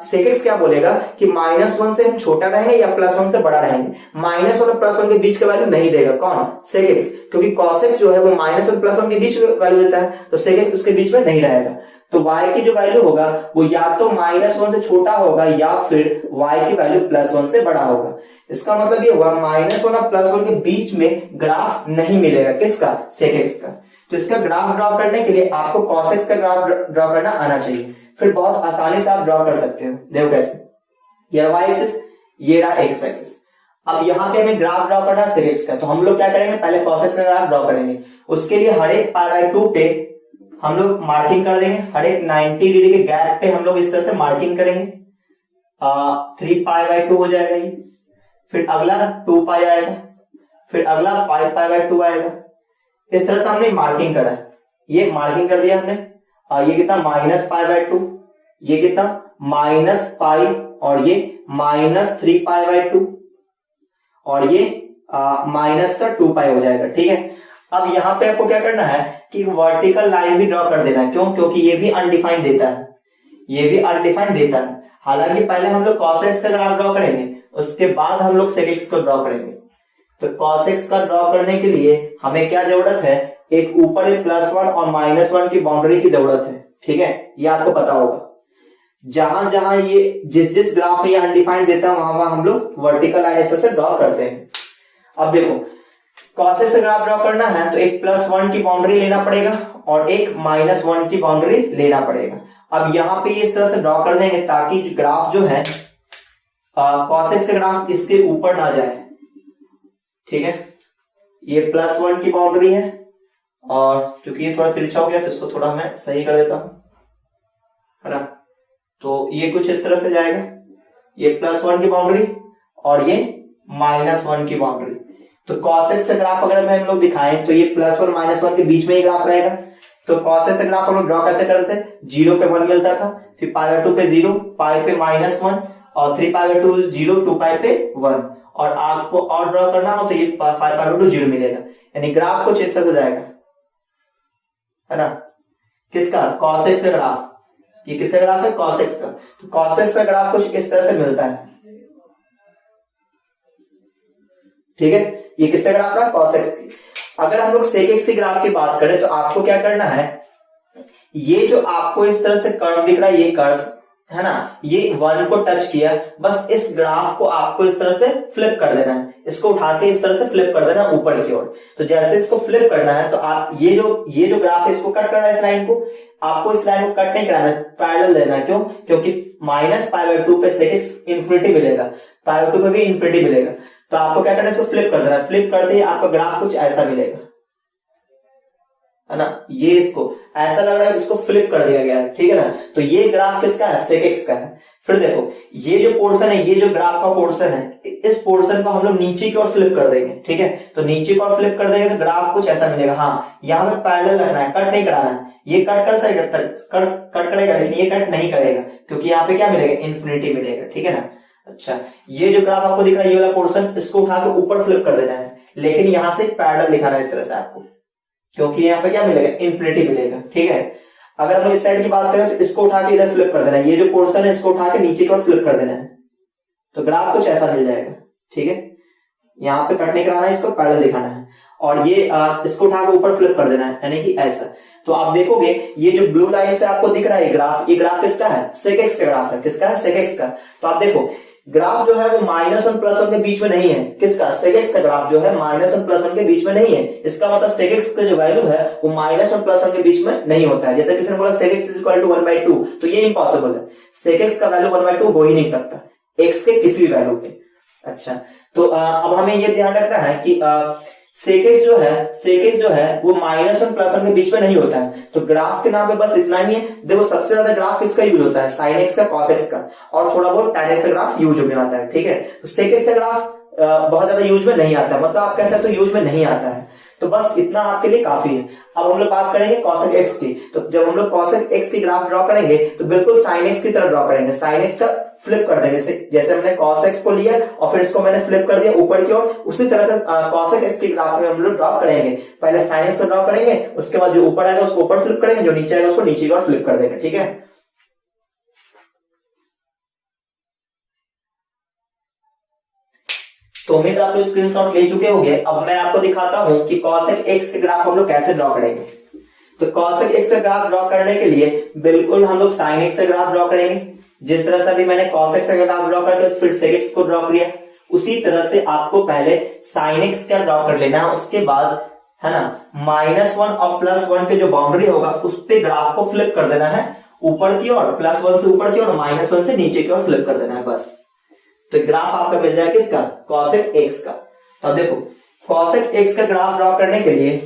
sec x क्या बोलेगा कि -1 से हम छोटा रहेंगे या +1 से बड़ा रहेंगे। -1 और +1 के बीच का वैल्यू नहीं देगा, कौन, sec x, क्योंकि cos x जो है वो -1 और +1 के बीच वैल्यू देता है, तो sec x उसके बीच में नहीं रहेगा। तो y की जो वैल्यू होगा वो या तो -1 से छोटा होगा या फिर y की वैल्यू +1 से बड़ा होगा। इसका मतलब ये हुआ -1 और +1 के बीच में ग्राफ नहीं मिलेगा, किसका, sec x का। तो इसका ग्राफ ड्रॉ करने के लिए आपको cos x का ग्राफ ड्रॉ करना आना चाहिए, फिर बहुत आसानी से आप ड्रॉ कर सकते हो। देखो कैसे, ये y एक्सिस, ये रहा x एक्सिस। अब यहाँ पे हमें ग्राफ ड्रॉ करना है sec x का, तो हम लोग क्या करेंगे, पहले cos x का ग्राफ ड्रॉ करेंगे। उसके लिए हर एक π/2 पे हम लोग मार्किंग कर देंगे, हर एक 90 डिग्री के गैप पे हम लोग इस तरह से मार्किंग करेंगे। 3π/2 हो जाएगा ये, फिर अगला 2π आएगा, फिर अगला 5π/2 आएगा। इस तरह से हमने मार्किंग करा है, ये मार्किंग कर दिया हमने। ये कितना, -π/2, ये कितना, -π, और ये -3π/2, और ये -2π हो जाएगा, ठीक है। अब यहाँ पे आपको क्या करना है कि वर्टिकल लाइन भी ड्रॉ कर देना है। क्यों, क्योंकि ये भी अनडिफाइंड देता है, ये भी अनडिफाइंड देता है। हालांकि पहले हम लोग cos x का ग्राफ ड्रॉ करेंगे, उसके बाद हम लोग sec x को ड्रॉ करेंगे। तो cos x का ड्रॉ करने के लिए हमें क्या जरूरत है, एक ऊपर एक +1 और -1 की बाउंड्री की जरूरत है, ठीक है। ये आपको पता होगा, जहां जहां ये जिस ग्राफ में ये अनडिफाइंड देता है वहां हम लोग वर्टिकल लाइन इस तरह से ड्रॉ करते हैं। अब देखो, cos x का ग्राफ ड्रॉ करना है तो एक +1 की बाउंड्री लेना पड़ेगा और एक -1 की बाउंड्री लेना पड़ेगा। अब यहाँ पे इस तरह से ड्रॉ कर देंगे ताकि ग्राफ जो है cos x का ग्राफ इसके ऊपर ना जाए, ठीक है। ये +1 की बाउंड्री है, और क्योंकि ये थोड़ा तिरछा हो गया तो इसको थोड़ा मैं सही कर देता हूं, है ना। तो ये कुछ इस तरह से जाएगा, ये +1 की बाउंड्री और ये -1 की बाउंड्री। तो cos x का ग्राफ अगर हम लोग दिखाएं तो ये +1 -1 के बीच में ही ग्राफ रहेगा। तो cos x का ग्राफ हम लोग ड्रॉ कैसे करते थे, 0 पे 1 मिलता था, फिर π/2 पे 0, पाई पे -1, और 3π/2 0, 2π पे 1, और आपको और ड्रॉ करना हो तो ये 5π/2 0 मिलेगा। यानी ग्राफ कुछ इस तरह से जाएगा, है ना। किसका, cos x का ग्राफ, ये किसका ग्राफ है, cos x का। तो cos x का ग्राफ कुछ इस तरह से मिलता है, ठीक है। ये किसका ग्राफ है, cos x की। अगर हम लोग sec x की ग्राफ की बात करें तो आपको क्या करना है, ये जो आपको इस तरह से कर्व दिख रहा है, ये कर्व है ना, ये 1 को टच किया, बस इस ग्राफ को आपको इस तरह से फ्लिप कर देना है, इसको उठा के इस तरह से फ्लिप कर देना ऊपर की ओर। तो जैसे इसको फ्लिप करना है तो आप ये जो ग्राफ है इसको कट करना है, इस लाइन को आपको इस लाइन को कट नहीं कराना है, पैरेलल देना है। क्यों? क्योंकि -π/2 पे sec x इंफिनिटी मिलेगा, π/2 पे भी इंफिनिटी मिलेगा। तो आपको क्या करना है, इसको फ्लिप कर देना है। फ्लिप करते ही आपका ग्राफ कुछ ऐसा मिलेगा, है ना, ये इसको ऐसा लग रहा है, इसको फ्लिप कर दिया गया है, ठीक है ना। तो ये ग्राफ किसका है? sec x का है। फिर देखो ये जो पोर्शन है, ये जो ग्राफ का पोर्शन है, इस पोर्शन को हम लोग नीचे की ओर फ्लिप कर देंगे, ठीक है। तो नीचे की ओर फ्लिप कर देंगे तो ग्राफ कुछ ऐसा मिलेगा। हाँ, यहाँ पे पैरेलल रखना है, कट नहीं कराना है। ये कट कर सकेगा, कट करेगा, लेकिन ये कट नहीं करेगा क्योंकि यहाँ पे क्या मिलेगा? इंफिनिटी मिलेगा, ठीक है ना। अच्छा, ये जो ग्राफ आपको दिख रहा है, ये वाला पोर्शन, इसको उठा के ऊपर फ्लिप कर देना है, लेकिन यहां से पैरेलल दिखाना है इस तरह से आपको, क्योंकि यहाँ पे क्या मिलेगा? इंफिनिटी मिलेगा, ठीक है। अगर हम इस साइड की बात करें तो इसको उठा के इधर फ्लिप कर देना है, ये जो पोर्शन है इसको उठा के नीचे की ओर फ्लिप कर देना है, तो ग्राफ कुछ ऐसा मिल जाएगा, ठीक है। यहाँ पे कट नहीं कराना है, इसको पैरेलल दिखाना है, और ये इसको उठा के ऊपर फ्लिप कर देना है, यानी कि ऐसा। तो आप देखोगे ये जो ब्लू लाइन से आपको दिख रहा है ग्राफ, ये ग्राफ किसका है? sec x का ग्राफ है। किसका है? sec x का। तो आप देखो ग्राफ जो है वो -1 +1 के बीच में नहीं है। किसका? sec x का ग्राफ जो है -1 +1 के बीच में नहीं है। इसका मतलब sec x का जो वैल्यू है वो -1 +1 के बीच में नहीं होता है। जैसे किसी ने बोला sec x = 1/2, तो ये इम्पॉसिबल है। sec x का वैल्यू 1/2 हो ही नहीं सकता x के किसी भी वैल्यू पे। अच्छा, तो अब हमें ये ध्यान रखना है कि sec x जो है वो -1 +1 के बीच में नहीं होता है। तो ग्राफ के नाम पे बस इतना ही है। देखो सबसे ज्यादा ग्राफ किसका यूज होता है? sin x का, cos x का, और थोड़ा बहुत tan x का ग्राफ यूज में आता है, ठीक है। तो sec x का ग्राफ बहुत ज्यादा यूज में नहीं आता है, मतलब आप कह सकते हो यूज में नहीं आता है। तो बस इतना आपके लिए काफी है। अब हम लोग बात करेंगे cosec x की। तो जब हम लोग cosec x की ग्राफ ड्रॉ करेंगे तो बिल्कुल sin x की तरह ड्रॉ करेंगे। sin x का फ्लिप कर देंगे, जैसे हमने cos x को लिया और फिर इसको मैंने फ्लिप कर दिया ऊपर की ओर, उसी तरह से cosec x की ग्राफ में हम लोग ड्रॉ करेंगे। पहले sin x को ड्रॉ करेंगे, उसके बाद जो ऊपर आएगा उसको ऊपर फ्लिप करेंगे, जो नीचे आएगा उसको नीचे की ओर फ्लिप कर देंगे, ठीक है। तो उम्मीद आप लोग स्क्रीनशॉट ले चुके होंगे। अब मैं आपको दिखाता हूं कि cosec x के ग्राफ हम लोग कैसे ड्रॉ करेंगे। तो cosec x का ग्राफ ड्रॉ करने के लिए बिल्कुल हम लोग sin x का ग्राफ ड्रॉ करेंगे। जिस तरह से अभी मैंने cos x का ग्राफ ड्रॉ करके फिर sec x को ड्रॉ किया, उसी तरह से आपको पहले sin x का ड्रॉ कर लेना है। उसके बाद है ना, -1 और +1 के जो बाउंड्री होगा उस पे ग्राफ को फ्लिप कर देना है ऊपर की ओर, +1 से ऊपर की ओर, -1 से नीचे की ओर फ्लिप कर देना है बस। तो ग्राफ आपका मिल जाएगा किसका? cosec x का। तो देखो cosec x का ग्राफ ड्रॉ करने के लिए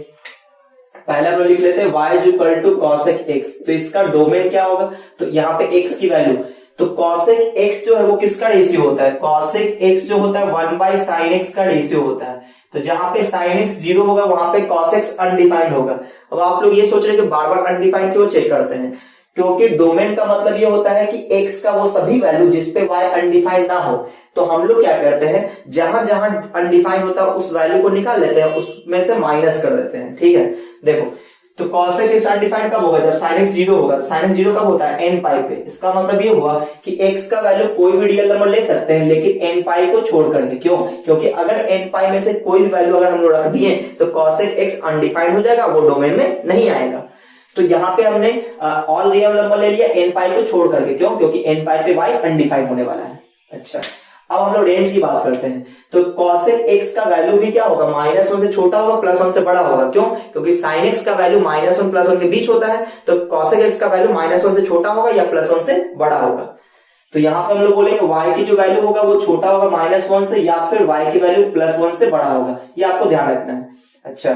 पहले हम लोग लिख लेते हैं y = cosec x। तो इसका डोमेन क्या होगा? तो यहाँ पे x की वैल्यू, तो cosec x जो है वो किसका रेशियो होता है? cosec x जो होता है 1/sin x का रेशियो होता है। तो जहां पे sin x 0 होगा वहां पे cos x अनडिफाइंड होगा। अब आप लोग ये सोच रहे हैं कि बार बार अनडिफाइंड क्यों चेक करते हैं? क्योंकि डोमेन का मतलब ये होता है कि x का वो सभी वैल्यू जिसपे y अनडिफाइंड ना हो। तो हम लोग क्या करते हैं, जहां जहां अनडिफाइंड होता है उस वैल्यू को निकाल लेते हैं, उसमें से माइनस कर देते हैं, ठीक है। देखो तो cosec x अनडिफाइंड कब होगा? जब sin x 0 होगा। तो sin x 0 कब होता है? n पाई पे। इसका मतलब ये हुआ कि x का वैल्यू कोई भी रियल नंबर ले सकते हैं, लेकिन n पाई को छोड़ करके। क्यों? क्योंकि अगर n पाई में से कोई वैल्यू अगर हम लोग रख दिए तो cosec x अनडिफाइंड हो जाएगा, वो डोमेन में नहीं आएगा। तो यहाँ पे हमने ऑल रियल नंबर ले लिया n पाई को छोड़ करके। क्यों? क्योंकि n पाई पे y अनडिफाइंड होने वाला है। अच्छा, अब हम लोग रेंज की बात करते हैं। तो cosec x का वैल्यू भी क्या होगा? -1 से छोटा होगा, +1 से बड़ा होगा। क्यों? क्योंकि sin x का वैल्यू -1 +1 के बीच होता है। तो cosec x का वैल्यू -1 से छोटा होगा या +1 से बड़ा होगा। तो यहाँ पे हम लोग बोलेंगे y की जो वैल्यू होगा वो छोटा होगा -1 से, या फिर y की वैल्यू +1 से बड़ा होगा। ये आपको ध्यान रखना है। अच्छा,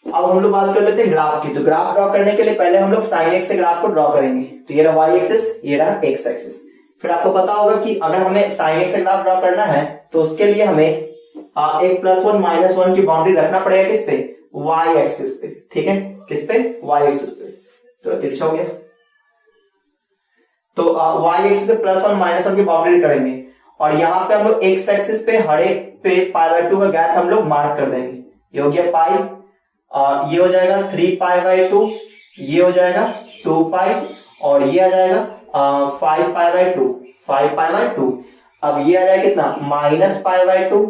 अब हम लोग बात कर लेते हैं ग्राफ की। तो ग्राफ ड्रॉ करने के लिए पहले हम लोग sin x से ग्राफ को ड्रॉ करेंगे। तो ये रहा y एक्सिस, ये रहा x एक्सिस। फिर आपको पता होगा कि अगर हमें sin x से ग्राफ ड्रॉ करना है तो उसके लिए हमें एक +1 -1 की बाउंड्री रखना पड़ेगा। किस पे? y एक्सिस पे, ठीक है। किस पे? y एक्सिस पे। तो तिरछा हो गया। तो y एक्सिस पे +1 -1 की बाउंड्री करेंगे, और यहाँ पे हम लोग x एक्सिस पे हर एक पे π/2 का गैप हम लोग मार्क कर देंगे। ये हो गया पाई, ये हो जाएगा 3π/2, ये हो जाएगा 2π, और ये आ जाएगा 5π/2। अब ये आ जाएगा कितना? -π/2,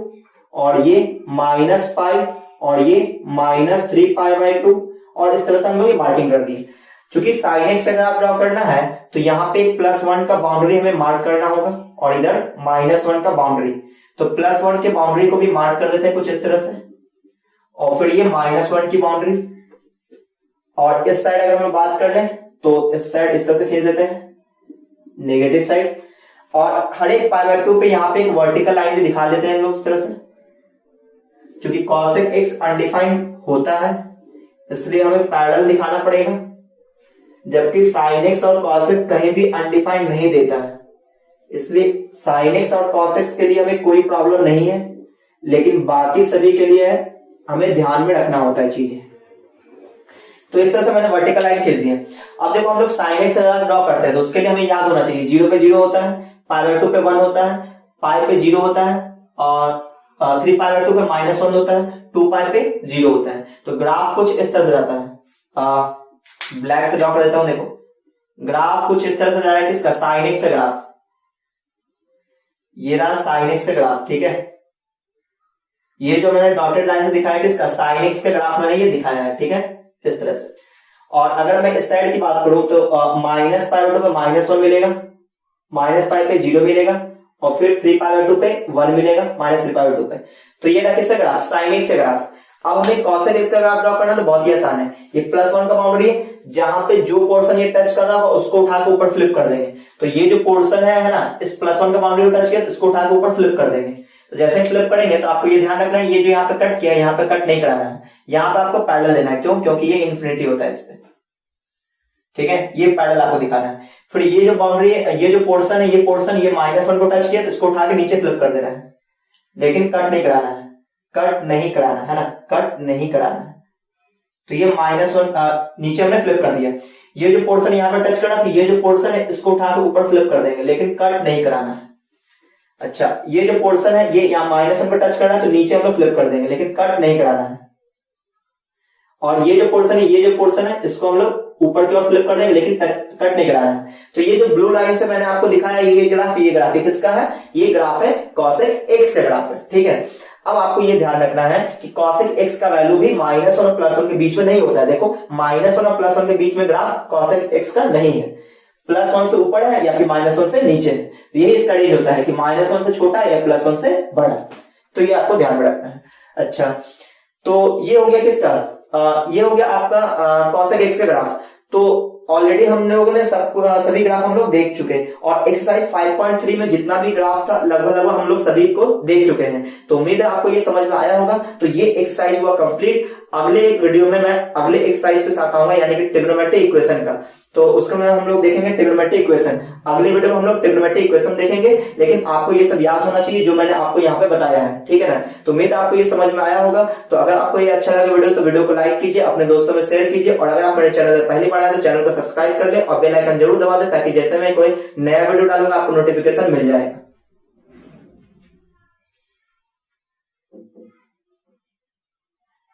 और ये -π, और ये -3π/2, और इस तरह से हम लोग ये मार्किंग कर दी। क्योंकि साइन एक्स अगर आप ड्रॉ करना है तो यहाँ पे +1 का बाउंड्री हमें मार्क करना होगा और इधर -1 का बाउंड्री। तो +1 के बाउंड्री को भी मार्क कर देते हैं कुछ इस तरह से, और फिर ये -1 की बाउंड्री, और इस साइड अगर हम बात कर लें तो इस साइड इस तरह से खींच देते हैं नेगेटिव साइड, और हर एक π/2 पे यहाँ पे एक वर्टिकल लाइन भी दिखा लेते हैं हम लोग इस तरह से, क्योंकि cosec x अनडिफाइंड होता है इसलिए हमें पैरेलल दिखाना पड़ेगा, जबकि sin x और cos x कहीं भी अनडिफाइंड नहीं देता है, इसलिए sin x और cos x के लिए हमें कोई प्रॉब्लम नहीं है, लेकिन बाकी सभी के लिए हमें ध्यान में रखना होता है चीजें। तो इस तरह से मैंने वर्टिकल लाइन खींच दी है। अब देखो हम लोग sin x ड्रॉ करते हैं तो उसके लिए हमें याद होना चाहिए 0 पे 0 होता है, π/2 पे 1 होता है, पाई पे 0 होता है, और 3π/2 पे -1 होता है, 2π पे 0 होता है। तो ग्राफ कुछ इस तरह से जाता है, ब्लैक से ड्रॉ कर देता हूं। देखो ग्राफ कुछ इस तरह से जाएगा, किसका, sin x से ग्राफ, ये रहा sin x से ग्राफ, ठीक है। ये जो मैंने डॉटेड लाइन से दिखाया किसका, sin x के ग्राफ मैंने ये दिखाया है, ठीक है, इस तरह से। और अगर मैं इस साइड की बात करूं तो -π/2 पे -1 मिलेगा, -π पे 0 मिलेगा, और फिर 3π/2 पे 1 मिलेगा, -3π/2 पे। तो ये रहा किसका ग्राफ, sin x से ग्राफ। अब हमें cosec x का ग्राफ ड्रॉ करना तो बहुत ही आसान है, ये +1 का बाउंड्री है, जहां पे जो पोर्शन ये टच कर रहा होगा उसको उठा के ऊपर फ्लिप कर देंगे। तो ये जो पोर्शन है ना, इस +1 का बाउंड्री को टच किया तो इसको उठा के ऊपर फ्लिप कर देंगे। तो जैसे ही फ्लिप करेंगे तो आपको ये ध्यान रखना है, ये जो यहाँ पे कट किया यहाँ पे कट नहीं कराना है, यहाँ पे आपको पैरेलल देना है। क्यों, क्योंकि ये इन्फिनिटी होता है इस पे, ठीक है, ये पैरेलल आपको दिखाना है। फिर ये जो बाउंड्री है, ये जो पोर्शन है, ये पोर्शन ये -1 को टच किया तो इसको उठा के नीचे फ्लिप कर देना है, लेकिन कट नहीं कराना है, कट नहीं कराना है ना, कट नहीं कराना है। तो ये -1 नीचे हमने फ्लिप कर दिया। ये जो पोर्शन यहाँ पे टच कर रहा था, ये जो पोर्शन है इसको उठा के ऊपर फ्लिप कर देंगे, लेकिन कट नहीं कराना है। अच्छा, ये जो पोर्शन है ये यहाँ -1 पे टच कर रहा है तो नीचे हम लोग फ्लिप कर देंगे, लेकिन कट नहीं कराना है। और ये जो पोर्शन है, ये जो पोर्शन है इसको हम लोग ऊपर की ओर फ्लिप कर देंगे, लेकिन कट नहीं कराना है। तो ये जो ब्लू लाइन से मैंने आपको दिखाया ये ग्राफ किसका है, ये ग्राफ है cosec x का ग्राफ है, ठीक है। अब आपको ये ध्यान रखना है कि cosec x का वैल्यू भी -1 और +1 के बीच में नहीं होता है। देखो -1 और +1 के बीच में ग्राफ cosec x का नहीं है, +1 से ऊपर है या फिर -1 से नीचे है। तो यही इसका रेंज होता है कि -1 से छोटा या +1 से बड़ा। तो ये आपको ध्यान में रखना है। अच्छा, तो ये हो गया किसका, ये हो गया आपका cosec x का ग्राफ। तो ऑलरेडी हम लोगों ने सभी ग्राफ हम लोग देख चुके हैं, और एक्सरसाइज 5.3 में जितना भी ग्राफ था लगभग हम लोग सभी को देख चुके हैं। तो उम्मीद है आपको ये समझ में आया होगा। तो ये एक्सरसाइज हुआ कंप्लीट। अगले वीडियो में मैं अगले एक्सरसाइज के साथ आऊंगा, यानी कि ट्रिग्नोमेट्रिक इक्वेशन का। तो उसको में हम लोग देखेंगे ट्रिग्नोमेट्रिक इक्वेशन। अगले वीडियो में हम लोग ट्रिग्नोमेट्रिक इक्वेशन देखेंगे, लेकिन आपको ये सब याद होना चाहिए जो मैंने आपको यहाँ पे बताया है, ठीक है ना। तो उम्मीद आपको ये समझ में आया होगा। तो अगर आपको ये अच्छा लगा वीडियो तो वीडियो को लाइक कीजिए, अपने दोस्तों में शेयर कीजिए, और अगर आप मेरे चैनल पर पहली बार आए तो चैनल को सब्सक्राइब कर ले और बेल आइकन जरूर दबा दे, ताकि जैसे मैं कोई नया वीडियो डालूंगा आपको नोटिफिकेशन मिल जाएगा।